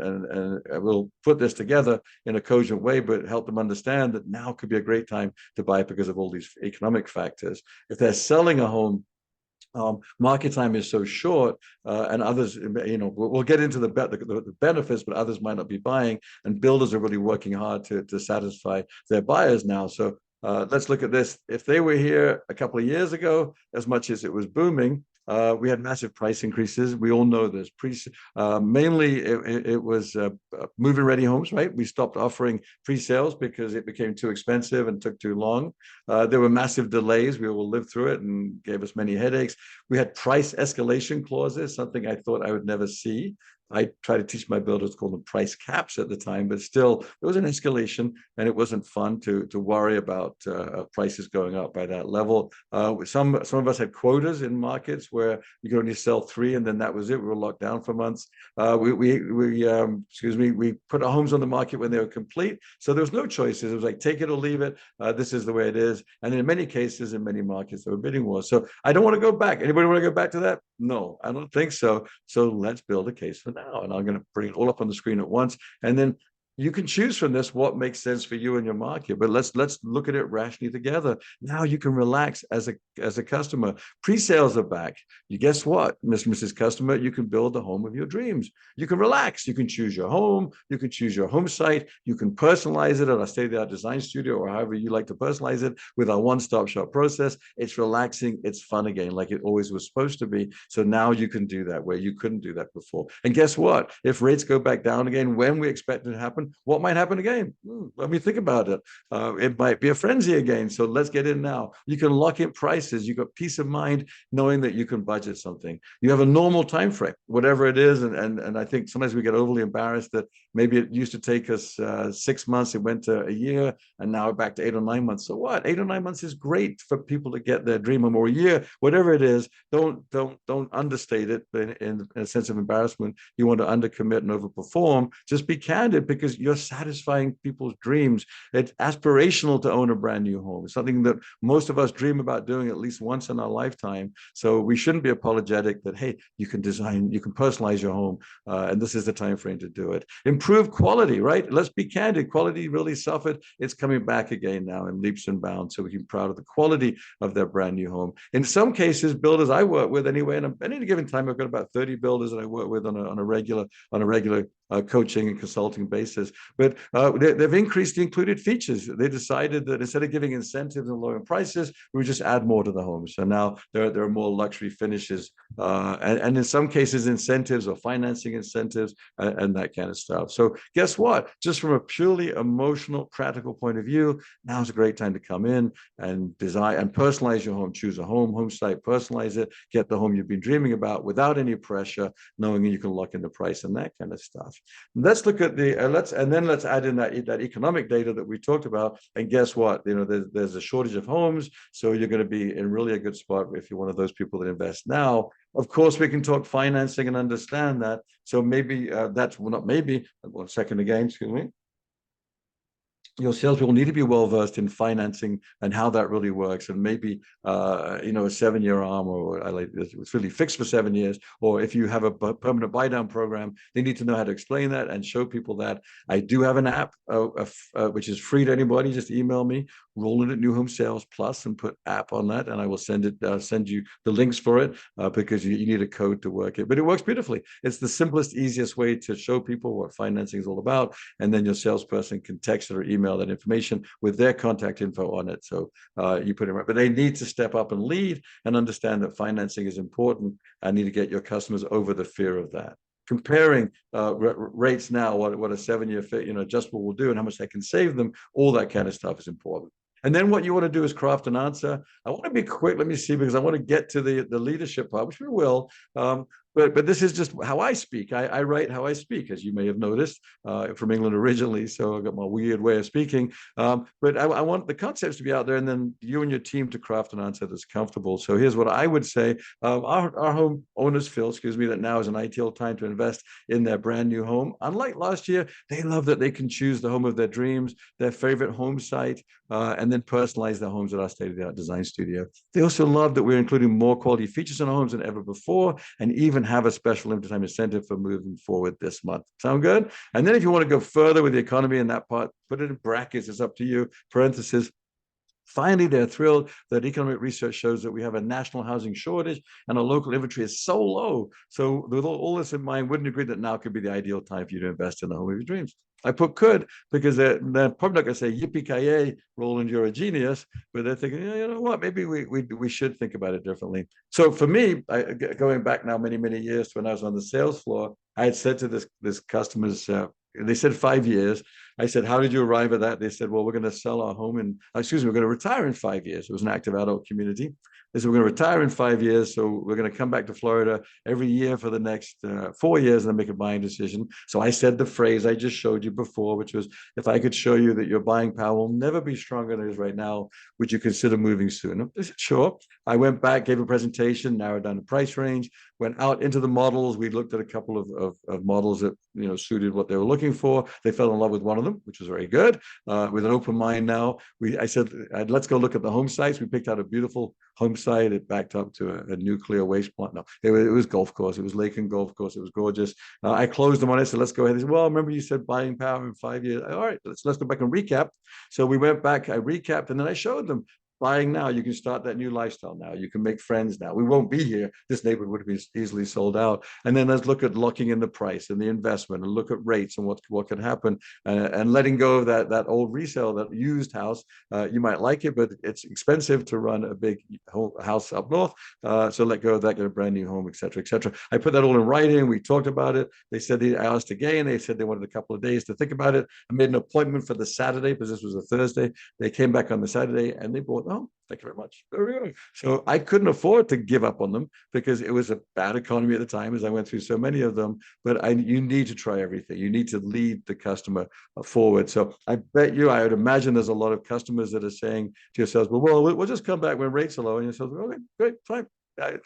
we'll put this together in a cogent way, but help them understand that now could be a great time to buy because of all these economic factors. If they're selling a home, market time is so short, and others, you know, we'll get into the benefits, but others might not be buying, and builders are really working hard to satisfy their buyers now. So let's look at this. If they were here a couple of years ago, as much as it was booming, we had massive price increases. We all know this. Mainly, it was move-in ready homes, right? We stopped offering pre-sales because it became too expensive and took too long. There were massive delays. We all lived through it and gave us many headaches. We had price escalation clauses, something I thought I would never see. I tried to teach my builders, call them price caps at the time, but still there was an escalation, and it wasn't fun to worry about prices going up by that level. Some of us had quotas in markets where you could only sell 3, and then that was it. We were locked down for months. We put our homes on the market when they were complete, so there was no choices. It was like take it or leave it. This is the way it is. And in many cases, in many markets, there were bidding wars. So I don't want to go back. Anybody want to go back to that? No, I don't think so. So let's build a case for now, and I'm going to bring it all up on the screen at once, and then you can choose from this what makes sense for you and your market. But let's look at it rationally together. Now you can relax as a customer. Pre-sales are back. You guess what, Mr. and Mrs. Customer, you can build the home of your dreams. You can relax. You can choose your home. You can choose your home site. You can personalize it at our state-of-the-art design studio, or however you like to personalize it with our one-stop shop process. It's relaxing. It's fun again, like it always was supposed to be. So now you can do that where you couldn't do that before. And guess what? If rates go back down again, when we expect it to happen, happen? What might happen again? Let me think about it. It might be a frenzy again. So let's get in now. You can lock in prices. You've got peace of mind knowing that you can budget something. You have a normal time frame, whatever it is. And I think sometimes we get overly embarrassed that maybe it used to take us 6 months. It went to a year, and now we're back to 8 or 9 months. So what? 8 or 9 months is great for people to get their dream home, or a year, whatever it is. Don't understate it in a sense of embarrassment. You want to undercommit and overperform. Just be candid, because you're satisfying people's dreams. It's aspirational to own a brand new home. It's something that most of us dream about doing at least once in our lifetime. So we shouldn't be apologetic that, hey, you can design, you can personalize your home, and this is the time frame to do it. Improve quality, right? Let's be candid. Quality really suffered. It's coming back again now in leaps and bounds. So we can be proud of the quality of their brand new home. In some cases, builders I work with anyway, and at any given time, I've got about 30 builders that I work with on a regular coaching and consulting basis. But they've increased the included features. They decided that instead of giving incentives and lowering prices, we would just add more to the home. So now there are more luxury finishes, and in some cases, incentives or financing incentives and that kind of stuff. So guess what? Just from a purely emotional, practical point of view, now's a great time to come in and design and personalize your home. Choose a home site, personalize it, get the home you've been dreaming about without any pressure, knowing you can lock in the price and that kind of stuff. Let's look at the let's add in that economic data that we talked about. And guess what? There's a shortage of homes, so you're going to be in really a good spot if you're one of those people that invest now. Of course, we can talk financing and understand that. So maybe that's well, not maybe. 1 second again, excuse me. Your salespeople need to be well versed in financing and how that really works, and maybe a 7-year arm, or it's really fixed for 7 years, or if you have a permanent buy down program, they need to know how to explain that and show people that. I do have an app which is free to anybody. Just email me, Roland at New Home Sales Plus, and put app on that, and I will send you the links for it, because you need a code to work it. But it works beautifully. It's the simplest, easiest way to show people what financing is all about, and then your salesperson can text it or email that information with their contact info on it. So you put it right, but they need to step up and lead and understand that financing is important. I need to get your customers over the fear of that. Comparing rates now, what a 7-year adjustable will do, and how much that can save them, all that kind of stuff is important. And then what you want to do is craft an answer. I want to be quick. Let me see, because I want to get to the leadership part, which we will. But this is just how I speak. I write how I speak, as you may have noticed, from England originally. So I've got my weird way of speaking. But I want the concepts to be out there, and then you and your team to craft an answer that's comfortable. So here's what I would say. Our home owners feel, that now is an ideal time to invest in their brand new home. Unlike last year, they love that they can choose the home of their dreams, their favorite home site, and then personalize their homes at our state-of-the-art design studio. They also love that we're including more quality features in our homes than ever before, and even have a special limited time incentive for moving forward this month. Sound good? And then if you want to go further with the economy in that part, put it in brackets. It's up to you. Parentheses. Finally, they're thrilled that economic research shows that we have a national housing shortage and our local inventory is so low. So with all this in mind, wouldn't agree that now could be the ideal time for you to invest in the home of your dreams. I put could, because they're probably not going to say, yippee-ki-yay, Roland, you're a genius, but they're thinking, you know what, maybe we should think about it differently. So for me, going back now many, many years to when I was on the sales floor, I had said to this customers, they said 5 years. I said, how did you arrive at that? They said, well, we're going to sell our home we're going to retire in 5 years. It was an active adult community. They said, we're going to retire in 5 years. So we're going to come back to Florida every year for the next 4 years and then make a buying decision. So I said the phrase I just showed you before, which was, if I could show you that your buying power will never be stronger than it is right now, would you consider moving sooner? They said, sure. I went back, gave a presentation, narrowed down the price range, went out into the models. We looked at a couple of models that suited what they were looking for. They fell in love with one of them, which was very good. With an open mind now, I said, let's go look at the home sites. We picked out a beautiful home site. It backed up to a nuclear waste plant. No, it was golf course. It was lake and golf course. It was gorgeous. I closed them on it. So let's go ahead. They said, well, remember you said buying power in 5 years. All right, let's go back and recap. So we went back. I recapped, and then I showed them. buying now. You can start that new lifestyle now. You can make friends now. We won't be here. This neighborhood would be easily sold out. And then let's look at locking in the price and the investment, and look at rates and what could happen, and letting go of that old resale, that used house. You might like it, but it's expensive to run a big house up north. So let go of that, get a brand new home, et cetera, et cetera. I put that all in writing. We talked about it. They said they asked again. They said they wanted a couple of days to think about it. I made an appointment for the Saturday because this was a Thursday. They came back on the Saturday and they bought, oh, thank you very much. So I couldn't afford to give up on them because it was a bad economy at the time, as I went through so many of them. But you need to try everything. You need to lead the customer forward. So I bet you, I would imagine there's a lot of customers that are saying to yourselves, well, we'll just come back when rates are low. And yourselves, okay, great, fine.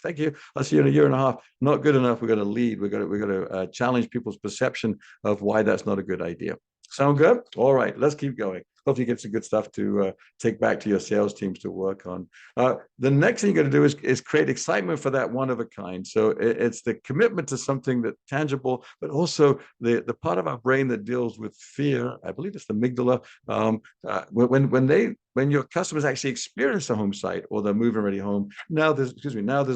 Thank you. I'll see you in a year and a half. Not good enough. We're going to lead. We're going to challenge people's perception of why that's not a good idea. Sound good? All right, let's keep going. Hopefully you get some good stuff to take back to your sales teams to work on. The next thing you got to do is create excitement for that one of a kind. So it's the commitment to something that's tangible, but also the part of our brain that deals with fear. I believe it's the amygdala. When your customers actually experience a home site or they're moving ready home, now there's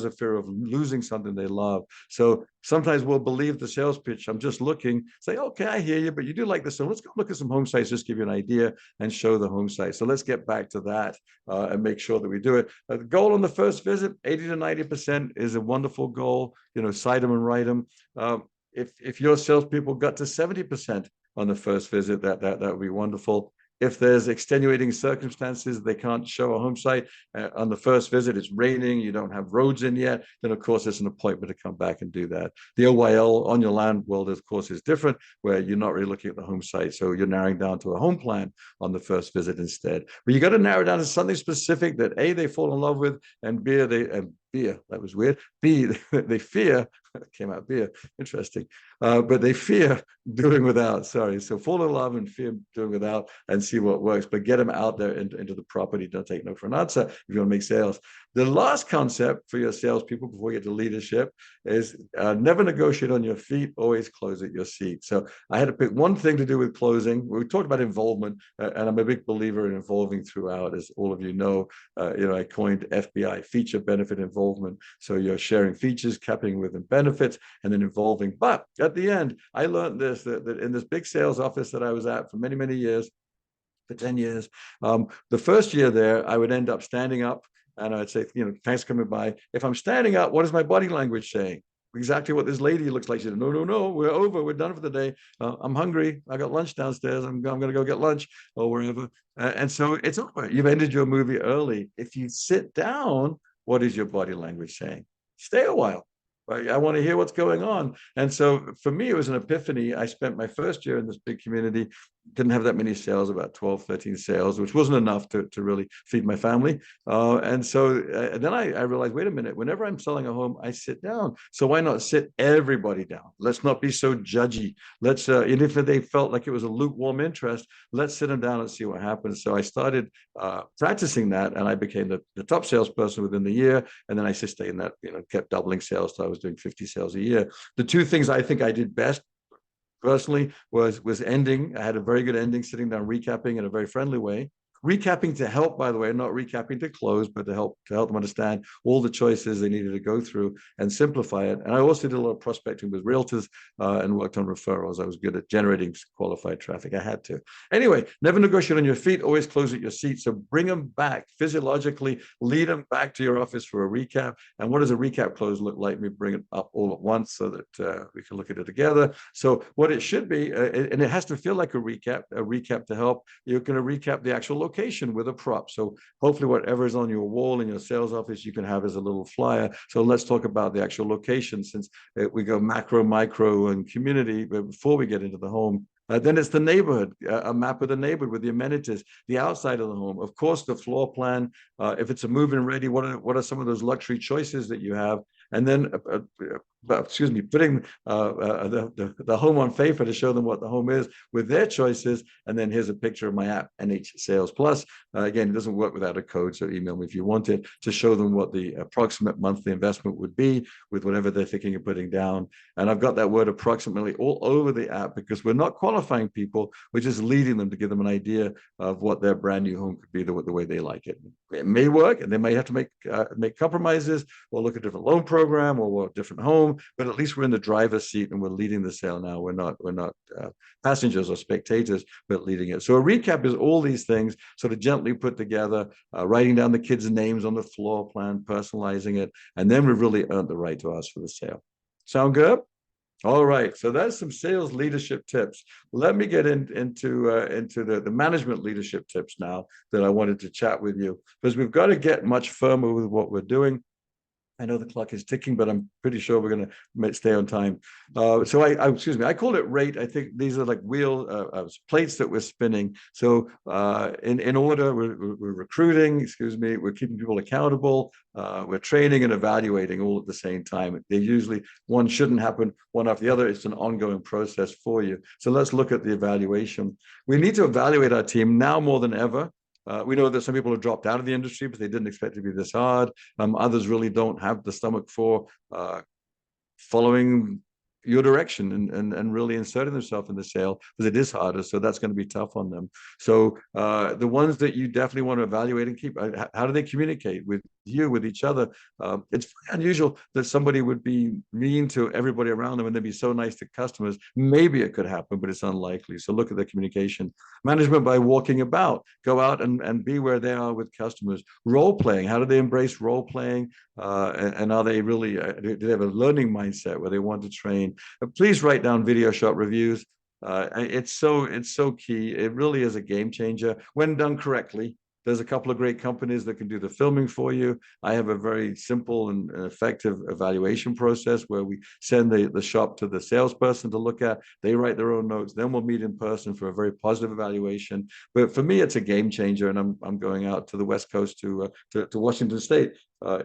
a fear of losing something they love. So sometimes we'll believe the sales pitch. I'm just looking, say, okay, I hear you, but you do like this. So let's go look at some home sites, just give you an idea and show the home site. So let's get back to that and make sure that we do it. The goal on the first visit, 80 to 90% is a wonderful goal. Cite them and write them. If your salespeople got to 70% on the first visit, that would be wonderful. If there's extenuating circumstances, they can't show a home site on the first visit, it's raining, you don't have roads in yet, then of course it's an appointment to come back and do that. The OYL, on your land world, of course, is different, where you're not really looking at the home site. So you're narrowing down to a home plan on the first visit instead. But you got to narrow down to something specific that A, they fall in love with, and B, that was weird. B, they fear, came out beer, interesting. But they fear doing without, sorry. So fall in love and fear doing without and see what works, but get them out there into the property. Don't take no for an answer if you want to make sales. The last concept for your salespeople before you get to leadership is never negotiate on your feet, always close at your seat. So I had to pick one thing to do with closing. We talked about involvement, and I'm a big believer in involving throughout, as all of you know. I coined FBI, feature benefit involvement. So you're sharing features, capping with them benefits, and then involving. But at the end, I learned this, that in this big sales office that I was at for many, many years, for 10 years, the first year there, I would end up standing up and I'd say, thanks for coming by. If I'm standing up, what is my body language saying? Exactly what this lady looks like. She said, no, we're over. We're done for the day. I'm hungry. I got lunch downstairs. I'm going to go get lunch or wherever. And so it's over. You've ended your movie early. If you sit down, what is your body language saying? Stay a while. Right? I want to hear what's going on. And so for me, it was an epiphany. I spent my first year in this big community, didn't have that many sales, about 12, 13 sales, which wasn't enough to really feed my family. And then I realized, wait a minute, whenever I'm selling a home, I sit down. So why not sit everybody down? Let's not be so judgy. Let's, and if they felt like it was a lukewarm interest, let's sit them down and see what happens. So I started practicing that, and I became the top salesperson within the year. And then I sustained that, kept doubling sales. So I was doing 50 sales a year. The two things I think I did best personally was ending. I had a very good ending, sitting down, recapping in a very friendly way. Recapping to help, by the way, not recapping to close, but to help them understand all the choices they needed to go through and simplify it. And I also did a lot of prospecting with realtors and worked on referrals. I was good at generating qualified traffic. I had to. Anyway, never negotiate on your feet, always close at your seat. So bring them back physiologically, lead them back to your office for a recap. And what does a recap close look like? We bring it up all at once so that we can look at it together. So what it should be, and it has to feel like a recap to help. You're going to recap the actual location with a prop. So hopefully whatever is on your wall in your sales office, you can have as a little flyer. So let's talk about the actual location, since we go macro, micro, and community before we get into the home. Then it's the neighborhood, a map of the neighborhood with the amenities, the outside of the home. Of course, the floor plan. If it's a move-in ready, what are some of those luxury choices that you have? And then excuse me, putting the home on paper to show them what the home is with their choices. And then here's a picture of my app, NH Sales Plus. Again, it doesn't work without a code, so email me if you want it, to show them what the approximate monthly investment would be with whatever they're thinking of putting down. And I've got that word approximately all over the app, because we're not qualifying people, we're just leading them to give them an idea of what their brand new home could be, the way they like it. It may work, and they may have to make compromises, or look at a different loan program, or a different home, but at least we're in the driver's seat and we're leading the sale now. We're not passengers or spectators, but leading it. So a recap is all these things sort of gently put together, writing down the kids' names on the floor plan, personalizing it, and then we've really earned the right to ask for the sale. Sound good? All right, so that's some sales leadership tips. Let me get into the management leadership tips now that I wanted to chat with you, because we've got to get much firmer with what we're doing. I know the clock is ticking, but I'm pretty sure we're going to stay on time. So excuse me, I call it rate. I think these are like plates that we're spinning. So in order, we're recruiting, excuse me, we're keeping people accountable, we're training and evaluating all at the same time. They usually, one shouldn't happen one after the other. It's an ongoing process for you. So let's look at the evaluation. We need to evaluate our team now more than ever. We know that some people have dropped out of the industry, but they didn't expect it to be this hard. Others really don't have the stomach for following your direction and really inserting themselves in the sale, because it is harder. So that's going to be tough on them. So the ones that you definitely want to evaluate and keep, how do they communicate with you, with each other? It's unusual that somebody would be mean to everybody around them and they'd be so nice to customers. Maybe it could happen, but it's unlikely. So look at the communication. Management by walking about, go out and be where they are with customers. Role playing, how do they embrace role playing? And are they really, do they have a learning mindset where they want to train? Please write down video shop reviews. It's so key. It really is a game changer when done correctly. There's a couple of great companies that can do the filming for you. I have a very simple and effective evaluation process where we send the shop to the salesperson to look at. They write their own notes. Then we'll meet in person for a very positive evaluation. But for me, it's a game changer, and I'm going out to the West Coast to Washington State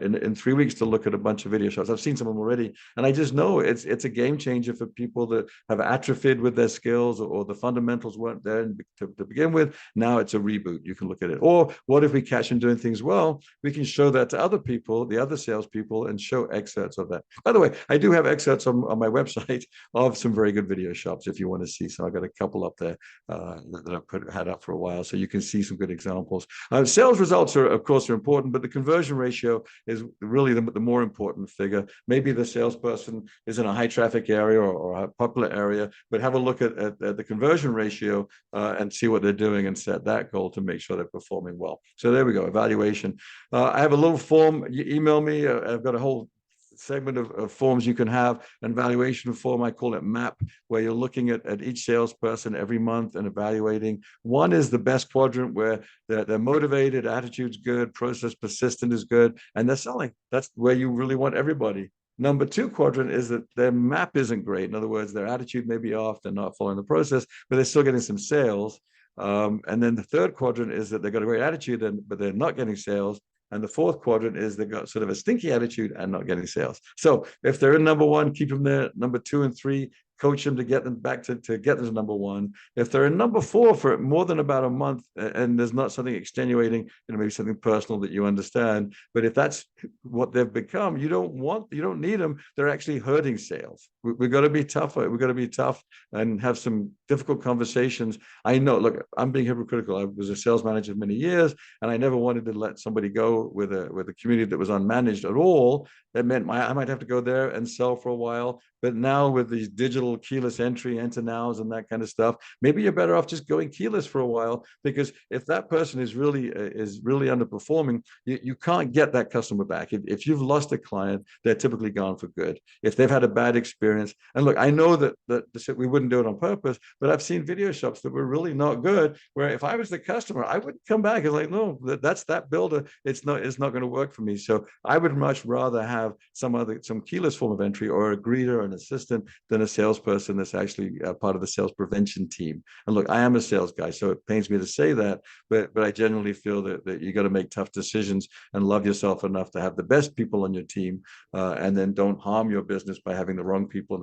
in 3 weeks to look at a bunch of video shots. I've seen some of them already, and I just know it's a game changer for people that have atrophied with their skills, or the fundamentals weren't there to begin with. Now it's a reboot. You can look at it. Or what if we catch them doing things well? We can show that to other people, the other salespeople, and show excerpts of that. By the way, I do have excerpts on my website of some very good video shops if you want to see. So I've got a couple up there that I've had up for a while, so you can see some good examples. Sales results are, of course, important, but the conversion ratio is really the more important figure. Maybe the salesperson is in a high traffic area or a popular area, but have a look at the conversion ratio and see what they're doing and set that goal to make sure they're performing well. So there we go, evaluation. I have a little form. You email me. I've got a whole segment of forms you can have. An evaluation form, I call it MAP, where you're looking at each salesperson every month and evaluating. One is the best quadrant, where they're motivated, attitude's good, process persistent is good, and they're selling. That's where you really want everybody. Number two quadrant is that their map isn't great. In other words, their attitude may be off, they're not following the process, but they're still getting some sales. And then the third quadrant is that they've got a great attitude, but they're not getting sales. And the fourth quadrant is they've got sort of a stinky attitude and not getting sales. So if they're in number one, keep them there. Number 2 and 3, coach them to get them back to get them to number 1. If they're in number 4 for more than about a month and there's not something extenuating, maybe something personal that you understand, but if that's what they've become, you don't need them. They're actually hurting sales. We've got to be tougher. We've got to be tough and have some difficult conversations. I know, look, I'm being hypocritical. I was a sales manager many years, and I never wanted to let somebody go with a community that was unmanaged at all. That meant I might have to go there and sell for a while. But now with these digital keyless entry, enter nows and that kind of stuff, maybe you're better off just going keyless for a while, because if that person is really underperforming, you can't get that customer back. If you've lost a client, they're typically gone for good. If they've had a bad experience, and look, I know that we wouldn't do it on purpose, but I've seen video shops that were really not good, where if I was the customer, I wouldn't come back. It's like, no, that's that builder. It's not going to work for me. So I would much rather have some keyless form of entry, or a greeter, an assistant, than a salesperson salesperson that's actually part of the sales prevention team. And look, I am a sales guy, so it pains me to say that, but I generally feel that you got to make tough decisions and love yourself enough to have the best people on your team, and then don't harm your business by having the wrong people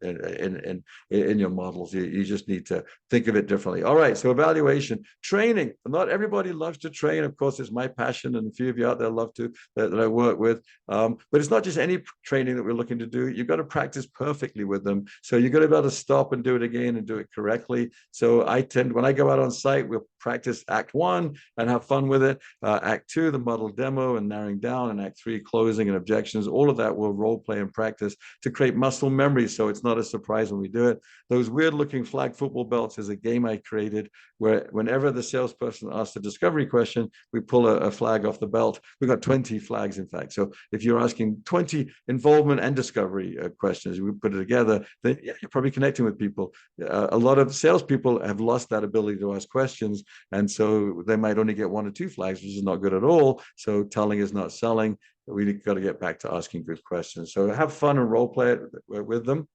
in your models. You just need to think of it differently. All right, so evaluation, training. Not everybody loves to train. Of course, it's my passion, and a few of you out there love to that I work with. But it's not just any training that we're looking to do. You've got to practice perfectly with them. So you've got to be able to stop and do it again and do it correctly. So when I go out on site, we'll practice Act 1 and have fun with it. Act 2, the model demo and narrowing down, and Act 3, closing and objections. All of that we'll role play and practice to create muscle memory, so it's not a surprise when we do it. Those weird looking flag football belts is a game I created where whenever the salesperson asks a discovery question, we pull a flag off the belt. We've got 20 flags, in fact. So if you're asking 20 involvement and discovery questions, we put it together, then yeah, you're probably connecting with people. A lot of salespeople have lost that ability to ask questions, and so they might only get 1 or 2 flags, which is not good at all. So telling is not selling. We've got to get back to asking good questions. So have fun and role play it with them.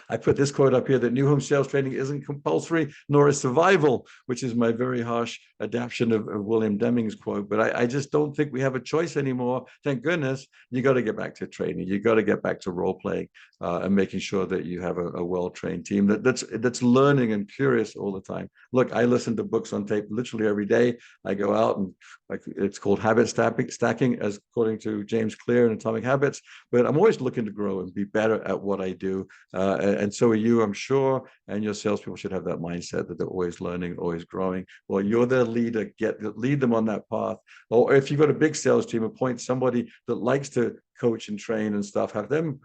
I put this quote up here that new home sales training isn't compulsory nor is survival, which is my very harsh adaptation of William Deming's quote. But I just don't think we have a choice anymore. Thank goodness. You got to get back to training. You got to get back to role playing and making sure that you have a well-trained team that's learning and curious all the time. Look, I listen to books on tape literally every day. I go out and it's called habit stacking, as according to James Clear in Atomic Habits. But I'm always looking to grow and be better at what I do. And so are you, I'm sure. And your salespeople should have that mindset that they're always learning, always growing. Well, you're their leader. Lead them on that path. Or if you've got a big sales team, appoint somebody that likes to coach and train and stuff. Have them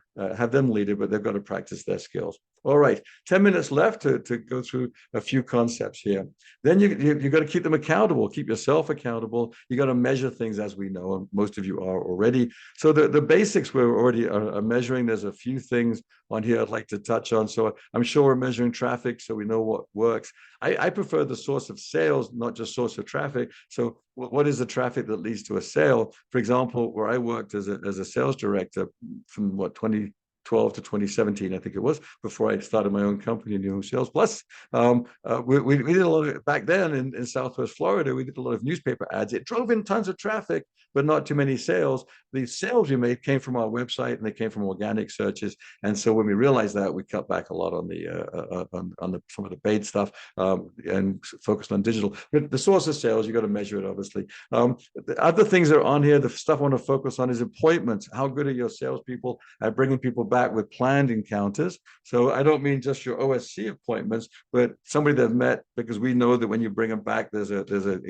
lead it, but they've got to practice their skills. All right, 10 minutes left to go through a few concepts here. Then you got to keep them accountable, keep yourself accountable. You got to measure things, as we know, and most of you are already. So the basics we're already are measuring. There's a few things on here I'd like to touch on. So I'm sure we're measuring traffic, so we know what works. I prefer the source of sales, not just source of traffic. So what is the traffic that leads to a sale? For example, where I worked as a sales director from 2012 to 2017, I think it was, before I started my own company, New Home Sales Plus. We did a lot of, back then in Southwest Florida, we did a lot of newspaper ads. It drove in tons of traffic, but not too many sales. The sales we made came from our website and they came from organic searches. And so when we realized that, we cut back a lot on some of the paid stuff and focused on digital. But the source of sales, you got to measure it, obviously. The other things that are on here, the stuff I want to focus on is appointments. How good are your salespeople at bringing people back with planned encounters? So I don't mean just your OSC appointments, but somebody they've met, because we know that when you bring them back, there's an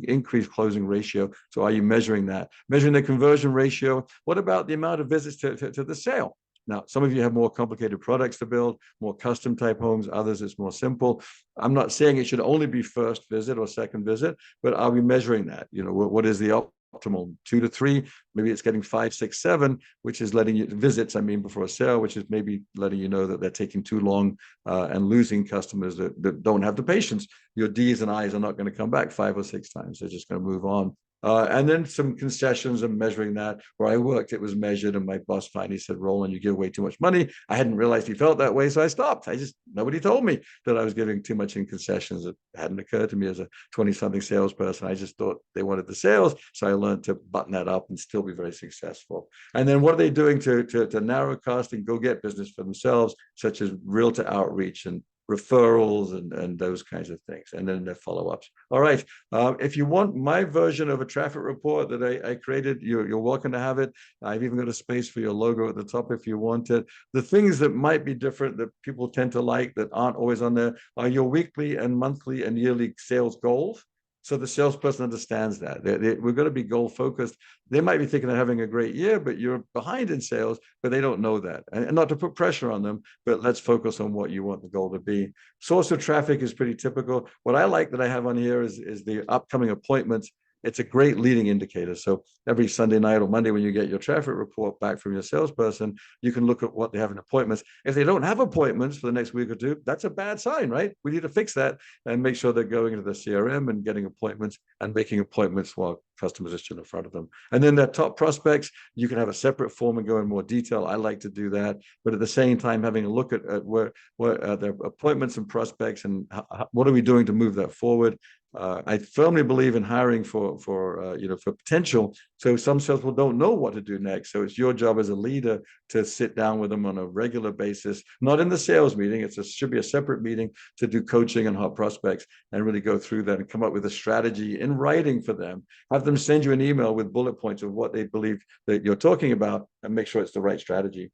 increased closing ratio. So are you measuring that? Measuring the conversion ratio. What about the amount of visits to the sale? Now, some of you have more complicated products to build, more custom type homes. Others, it's more simple. I'm not saying it should only be first visit or second visit, but are we measuring that? What is the optimal 2 to 3? Maybe it's getting 5, 6, 7, which is letting you visits. I mean, before a sale, which is maybe letting you know that they're taking too long and losing customers that don't have the patience. Your D's and I's are not going to come back 5 or 6 times. They're just going to move on. And then some concessions and measuring that. Where I worked, it was measured, and my boss finally said, "Roland, you give away too much money." I hadn't realized he felt that way, so I stopped. Nobody told me that I was giving too much in concessions. It hadn't occurred to me as a 20-something salesperson. I just thought they wanted the sales, so I learned to button that up and still be very successful. And then what are they doing to narrow cost and go get business for themselves, such as realtor outreach and referrals and those kinds of things, and then their follow-ups. All right. If you want my version of a traffic report that I created, you're welcome to have it. I've even got a space for your logo at the top if you want it. The things that might be different that people tend to like that aren't always on there are your weekly and monthly and yearly sales goals. So the salesperson understands that. We're going to be goal focused. They might be thinking of having a great year, but you're behind in sales, but they don't know that. And not to put pressure on them, but let's focus on what you want the goal to be. Source of traffic is pretty typical. What I like that I have on here is the upcoming appointments it's a great leading indicator. So every Sunday night or Monday, when you get your traffic report back from your salesperson, you can look at what they have in appointments. If they don't have appointments for the next week or two, that's a bad sign, right? We need to fix that and make sure they're going into the CRM and getting appointments and making appointments while customers are still in front of them. And then the top prospects, you can have a separate form and go in more detail. I like to do that, but at the same time, having a look at where their appointments and prospects and what are we doing to move that forward. I firmly believe in hiring for potential. So some salespeople don't know what to do next. So it's your job as a leader to sit down with them on a regular basis, not in the sales meeting. It should be a separate meeting to do coaching and hot prospects and really go through that and come up with a strategy in writing for them. Have them send you an email with bullet points of what they believe that you're talking about and make sure it's the right strategy.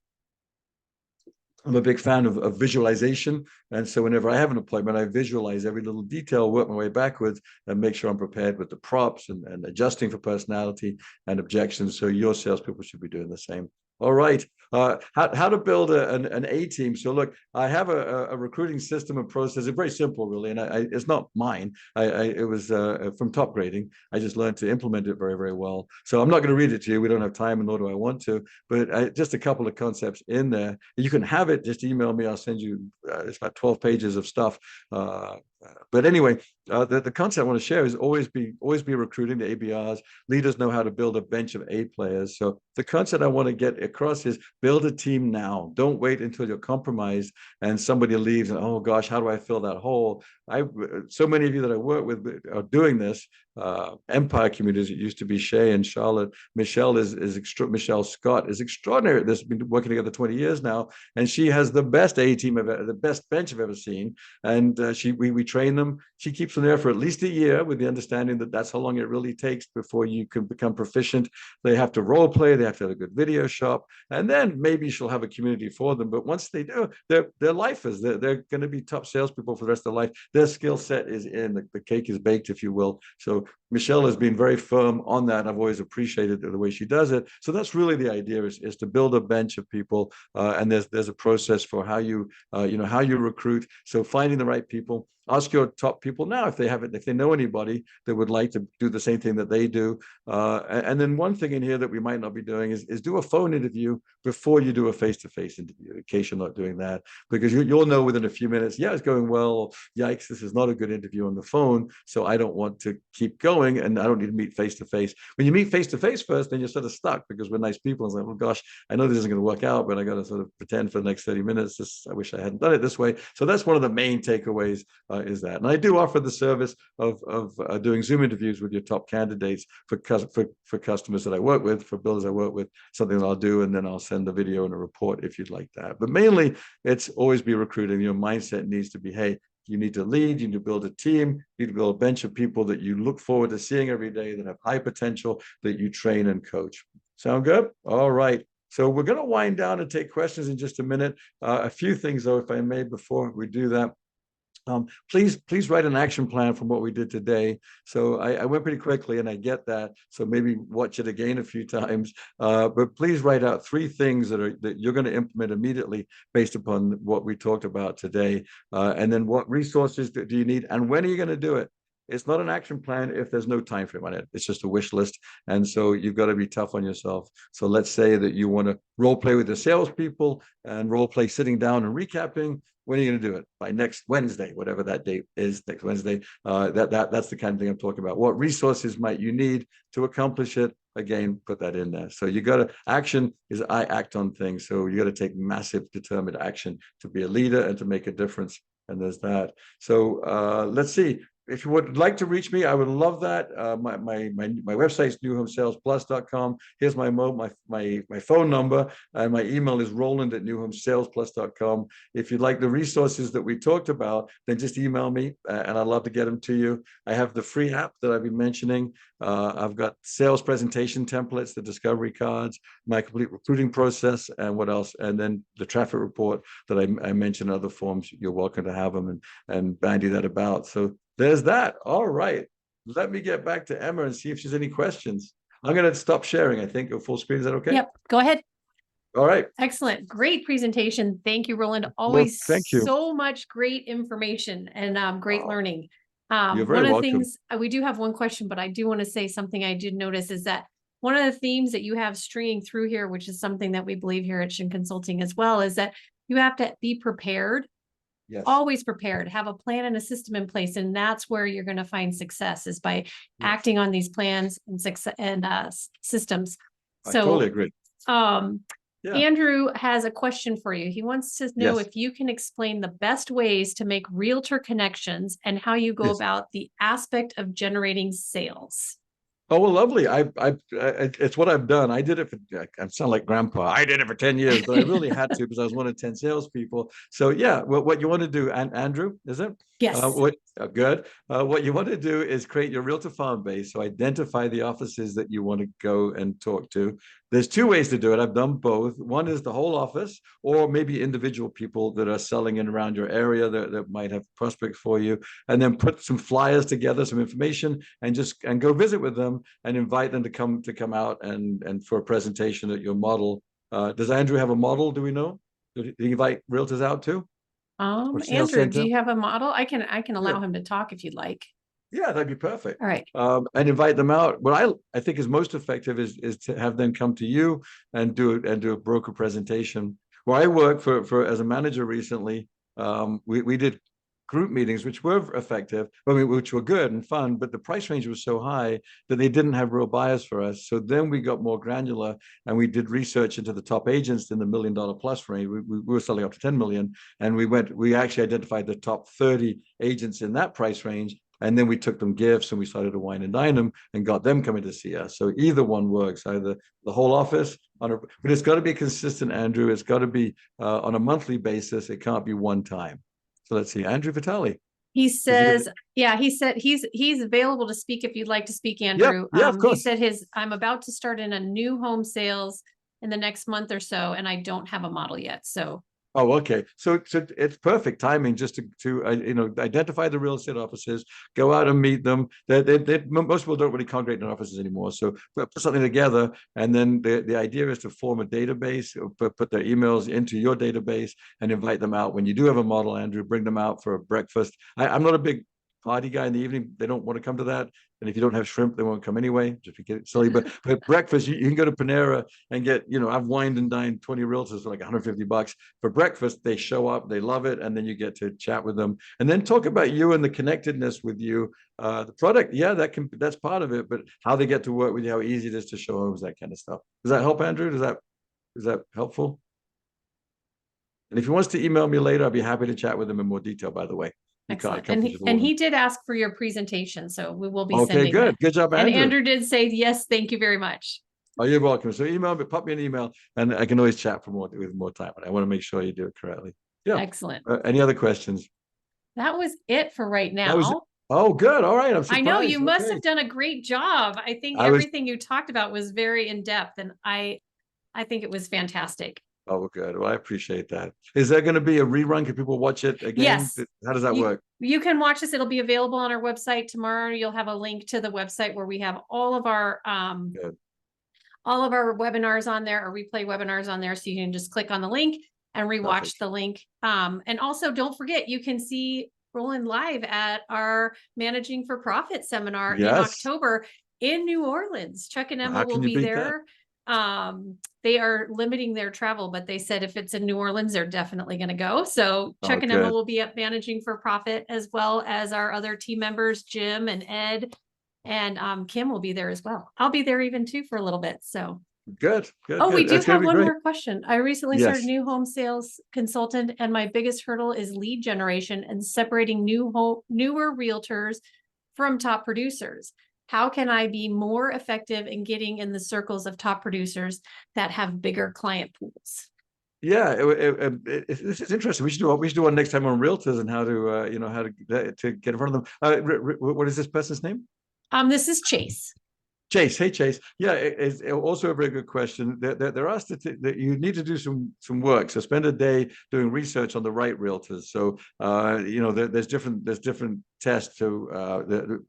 I'm a big fan of visualization. And so whenever I have an appointment, I visualize every little detail, work my way backwards and make sure I'm prepared with the props and adjusting for personality and objections. So your salespeople should be doing the same. All right. How to build an A team. So look, I have a recruiting system and process. It's very simple, really, and it's not mine. It was from Top Grading. I just learned to implement it very, very well. So I'm not going to read it to you. We don't have time, and nor do I want to. But just a couple of concepts in there. You can have it. Just email me. I'll send you. It's about 12 pages of stuff. But anyway, the concept I want to share is always be recruiting the ABRs. Leaders know how to build a bench of A players. So the concept I want to get across is build a team now. Don't wait until you're compromised and somebody leaves and, oh gosh, how do I fill that hole? So many of you that I work with are doing this. Empire communities, it used to be Shay and Charlotte. Michelle Michelle Scott is extraordinary at this. Been working together 20 years now, and she has the best A team the best bench I've ever seen. And we train them. She keeps them there for at least a year with the understanding that that's how long it really takes before you can become proficient. They have to role play. They have to have a good video shop, and then maybe she'll have a community for them. But once they do, they're lifers. They're going to be top salespeople for the rest of their life. Their skill set is in. The cake is baked, if you will. So Michelle has been very firm on that. I've always appreciated the way she does it. So that's really the idea is to build a bench of people. And there's a process for how you recruit. So finding the right people. Ask your top people now if they know anybody that would like to do the same thing that they do. And then one thing in here that we might not be doing is do a phone interview before you do a face-to-face interview, in case you're not doing that, because you'll know within a few minutes, yeah, it's going well. Yikes, this is not a good interview on the phone. So I don't want to keep going and I don't need to meet face-to-face. When you meet face-to-face first, then you're sort of stuck because we're nice people. It's like, oh gosh, I know this isn't going to work out, but I got to sort of pretend for the next 30 minutes. I wish I hadn't done it this way. So that's one of the main takeaways. Is that. And I do offer the service of doing Zoom interviews with your top candidates for customers that I work with, for builders I work with, something that I'll do, and then I'll send a video and a report if you'd like that. But mainly, it's always be recruiting. Your mindset needs to be, hey, you need to lead, you need to build a team, you need to build a bench of people that you look forward to seeing every day that have high potential that you train and coach. Sound good? All right. So we're going to wind down and take questions in just a minute. A few things, though, if I may, before we do that. Please write an action plan from what we did today. So I went pretty quickly and I get that. So maybe watch it again a few times. But please write out 3 things that you're going to implement immediately based upon what we talked about today. And then what resources do you need and when are you going to do it? It's not an action plan if there's no time frame on it. It's just a wish list. And so you've got to be tough on yourself. So let's say that you want to role play with the salespeople and role play sitting down and recapping. When are you going to do it? By next Wednesday, whatever that date is, next Wednesday. That's the kind of thing I'm talking about. What resources might you need to accomplish it? Again, put that in there. So you got to, action is I act on things. So you got to take massive determined action to be a leader and to make a difference. And there's that. So let's see. If you would like to reach me, I would love that. My website is newhomesalesplus.com. Here's my phone number, and my email is roland@newhomesalesplus.com. If you'd like the resources that we talked about, then just email me, and I'd love to get them to you. I have the free app that I've been mentioning. I've got sales presentation templates, the discovery cards, my complete recruiting process, and what else? And then the traffic report that I mentioned, other forms. You're welcome to have them and bandy that about. So there's that. All right. Let me get back to Emma and see if she's any questions. I'm going to stop sharing, I think, full screen. Is that okay? Yep. Go ahead. All right. Excellent. Great presentation. Thank you, Roland. Always thank you. so much great information and great learning. You're very One of the welcome. things we do have one question, but I do want to say something I did notice is that one of the themes that you have stringing through here, which is something that we believe here at Shin Consulting as well, is that you have to be prepared, Yes. always prepared, have a plan and a system in place. And that's where you're going to find success is by Yes. acting on these plans and systems. I totally agree. Yeah. Andrew has a question for you. He wants to know if you can explain the best ways to make realtor connections and how you go about the aspect of generating sales. Oh, well, lovely. It's what I've done. I did it for, I sound like grandpa. I did it for 10 years, but I really had to because I was one of 10 salespeople. So yeah, what you want to do, Andrew, is it? Yes. Good. What you want to do is create your realtor farm base. So identify the offices that you want to go and talk to. There's two ways to do it. I've done both. One is the whole office, or maybe individual people that are selling in around your area that might have prospects for you, and then put some flyers together, some information, and go visit with them and invite them to come out and for a presentation at your model. Does Andrew have a model? Do we know? Did he invite realtors out too? Andrew, do you have a model? I can allow him to talk if you'd like. Yeah, that'd be perfect. All right. And invite them out. What I think is most effective is to have them come to you and do a broker presentation. Where I work for as a manager recently, we did group meetings, which were effective, which were good and fun, but the price range was so high that they didn't have real buyers for us. So then we got more granular and we did research into the top agents in the $1 million plus range. We were selling up to 10 million. And we actually identified the top 30 agents in that price range. And then we took them gifts and we started to wine and dine them and got them coming to see us. So either one works, either the whole office but it's got to be consistent, Andrew. It's got to be on a monthly basis. It can't be one time. So let's see, Andrew Vitale. He says, he said he's available to speak if you'd like to speak, Andrew. Yeah, of course. He said I'm about to start in a new home sales in the next month or so, and I don't have a model yet. So. Oh, okay. So it's perfect timing just to identify the real estate offices, go out and meet them. Most people don't really congregate in offices anymore. So put something together, and then the idea is to form a database, or put their emails into your database, and invite them out. When you do have a model, Andrew, bring them out for a breakfast. I'm not a big party guy in the evening. They don't want to come to that. And if you don't have shrimp, they won't come anyway, just to get it silly. But breakfast, you can go to Panera and get, I've wined and dined 20 realtors for like $150 for breakfast. They show up, they love it, and then you get to chat with them. And then talk about you and the connectedness with you. The product, that's part of it, but how they get to work with you, how easy it is to show homes, that kind of stuff. Does that help, Andrew? Is that helpful? And if he wants to email me later, I'll be happy to chat with him in more detail, by the way. Excellent. And he did ask for your presentation, so we will be sending. Okay, good. Good job, Andrew. And Andrew did say yes. Thank you very much. Oh, you're welcome. So pop me an email, and I can always chat with more time. But I want to make sure you do it correctly. Yeah. Excellent. Any other questions? That was it for right now. Oh, good. All right. I'm surprised. I know you must have done a great job. I think everything you talked about was very in depth, and I think it was fantastic. Oh, good. Well, I appreciate that. Is there going to be a rerun? Can people watch it again? Yes. How does that work? You can watch this. It'll be available on our website tomorrow. You'll have a link to the website where we have all of our webinars on there, or replay webinars on there. So you can just click on the link and rewatch the link. And also don't forget, you can see Roland live at our Managing for Profit seminar in October in New Orleans. Chuck and Emma will be there. They are limiting their travel, but they said if it's in New Orleans, they're definitely going to go. So Chuck and Emma will be at Managing for Profit, as well as our other team members, Jim and Ed, and Kim will be there as well. I'll be there even too for a little bit. So good. Oh, we do have one more question. I recently started a new home sales consultant, and my biggest hurdle is lead generation and separating newer realtors from top producers. How can I be more effective in getting in the circles of top producers that have bigger client pools? Yeah, this is interesting. We should do one next time on realtors and how to get in front of them. What is this person's name? This is Chase. Chase, hey Chase. Yeah, it's also a very good question. There are that you need to do some work. So spend a day doing research on the right realtors. So there's different test to the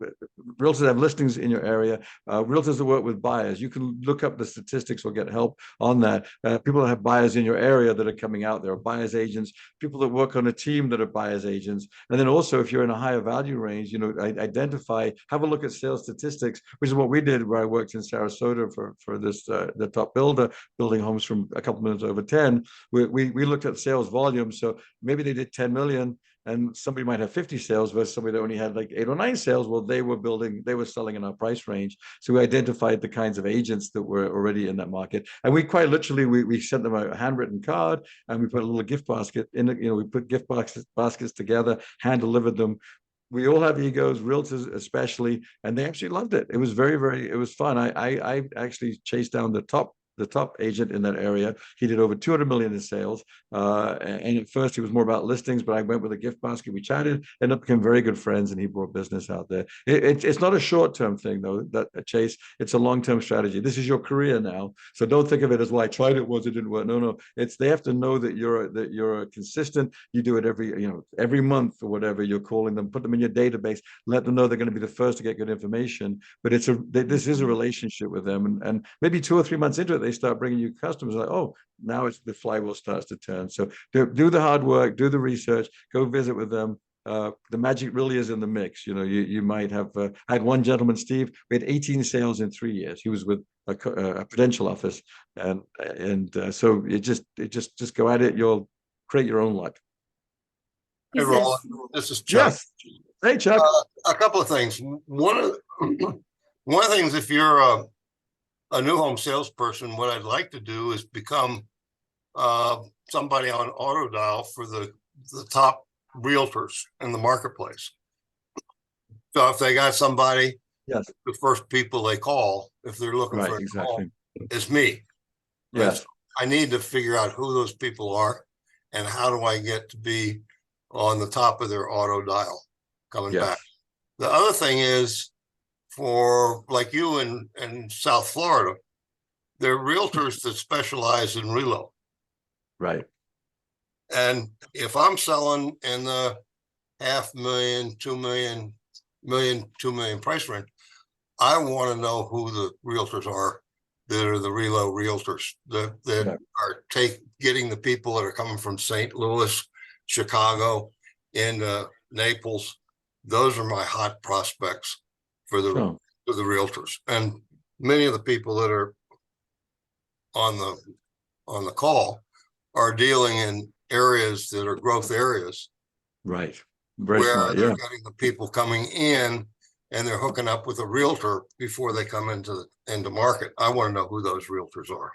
realtors that have listings in your area, realtors that work with buyers. You can look up the statistics or get help on that. People that have buyers in your area that are coming out there, buyers agents, people that work on a team that are buyers agents. And then also, if you're in a higher value range, identify, have a look at sales statistics, which is what we did where I worked in Sarasota for this the top builder, building homes from a couple millions over 10. We looked at sales volume. So maybe they did 10 million and somebody might have 50 sales versus somebody that only had like 8 or 9 sales. Well, they were selling in our price range. So we identified the kinds of agents that were already in that market. And we quite literally, we sent them a handwritten card and we put a little gift basket in it. We put gift baskets together, hand delivered them. We all have egos, realtors especially, and they actually loved it. It was it was fun. I actually chased down the top agent in that area. He did over 200 million in sales. And at first he was more about listings, but I went with a gift basket. We chatted, ended up becoming very good friends, and he brought business out there. It's not a short-term thing though, that Chase. It's a long-term strategy. This is your career now. So don't think of it as, well, I tried it once, it didn't work. No. They have to know that you're consistent. You do it every month or whatever. You're calling them, put them in your database, let them know they're going to be the first to get good information. But this is a relationship with them. And maybe 2 or 3 months into it, they start bringing you customers like, oh, now the flywheel starts to turn. So do the hard work, do the research, go visit with them. The magic really is in the mix. You might have, I had one gentleman, Steve, we had 18 sales in 3 years. He was with a Prudential office. And so it just go at it. You'll create your own luck. Hey, Roland, this is Chuck. Yes. Hey, Chuck. A couple of things. One of the things, if you're a new home salesperson, what I'd like to do is become somebody on auto dial for the top realtors in the marketplace. So if they got somebody, yes, the first people they call, if they're looking for a home, is me. Yes. I need to figure out who those people are and how do I get to be on the top of their auto dial coming back. The other thing is, for like you in South Florida, there are realtors that specialize in reload. Right. And if I'm selling in the $500,000, $2 million price range, I want to know who the realtors are that are the reload realtors that are getting the people that are coming from St. Louis, Chicago, into Naples. Those are my hot prospects for the realtors. And many of the people that are on the call are dealing in areas that are growth areas. Right. Very where smart. they're getting the people coming in and they're hooking up with a realtor before they come into market. I want to know who those realtors are.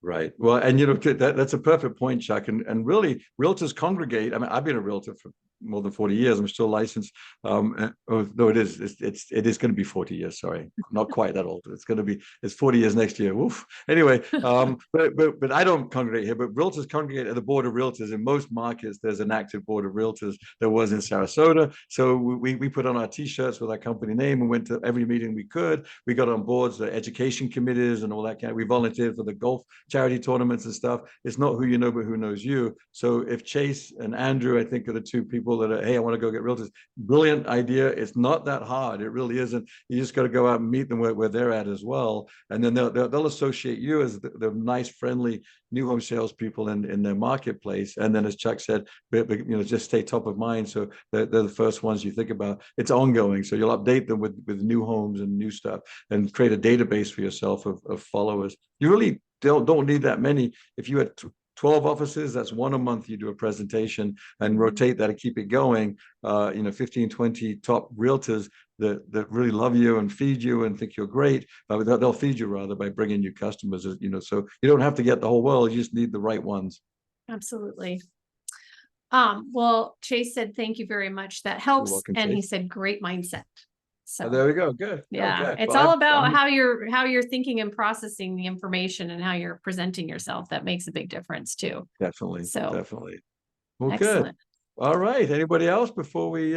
Right. Well, and that's a perfect point, Chuck. And really, realtors congregate. I mean, I've been a realtor for more than 40 years. I'm still licensed. No, it is going to be 40 years. Sorry, not quite that old. It's 40 years next year. Woof. Anyway, but I don't congregate here. But realtors congregate at the board of realtors. In most markets, there's an active board of realtors. There was in Sarasota. So we put on our T-shirts with our company name and went to every meeting we could. We got on boards, the education committees and all that kind. We volunteered for the golf charity tournaments and stuff. It's not who you know, but who knows you. So if Chase and Andrew, I think, are the two people that are, hey, I want to go get realtors. Brilliant idea. It's not that hard. It really isn't. You just got to go out and meet them where they're at as well. And then they'll associate you as the nice, friendly new home salespeople in their marketplace. And then, as Chuck said, just stay top of mind. So they're the first ones you think about. It's ongoing. So you'll update them with new homes and new stuff and create a database for yourself of followers. You really don't need that many. If you had 12 offices, that's one a month. You do a presentation and rotate that and keep it going. 15, 20 top realtors that really love you and feed you and think you're great. They'll feed you rather by bringing you customers. So you don't have to get the whole world. You just need the right ones. Absolutely. Well, Chase said, thank you very much. That helps. Welcome, and Chase. He said, great mindset. So there we go. Good. Yeah. Okay. It's all about how you're thinking and processing the information and how you're presenting yourself. That makes a big difference too. Definitely. Definitely. Well, excellent. Good. All right. Anybody else before we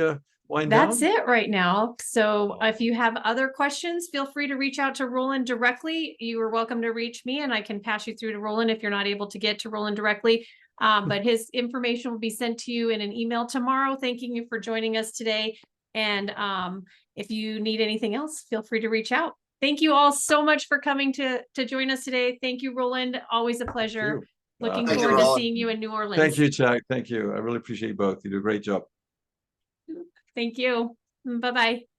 wind down? That's it right now. So if you have other questions, feel free to reach out to Roland directly. You are welcome to reach me and I can pass you through to Roland if you're not able to get to Roland directly. But his information will be sent to you in an email tomorrow. Thanking you for joining us today. And if you need anything else, feel free to reach out. Thank you all so much for coming to join us today. Thank you, Roland. Always a pleasure. Looking Thank you, forward to Roland. seeing you in New Orleans. Thank you, Chuck. Thank you. I really appreciate you both. You do a great job. Thank you. Bye-bye.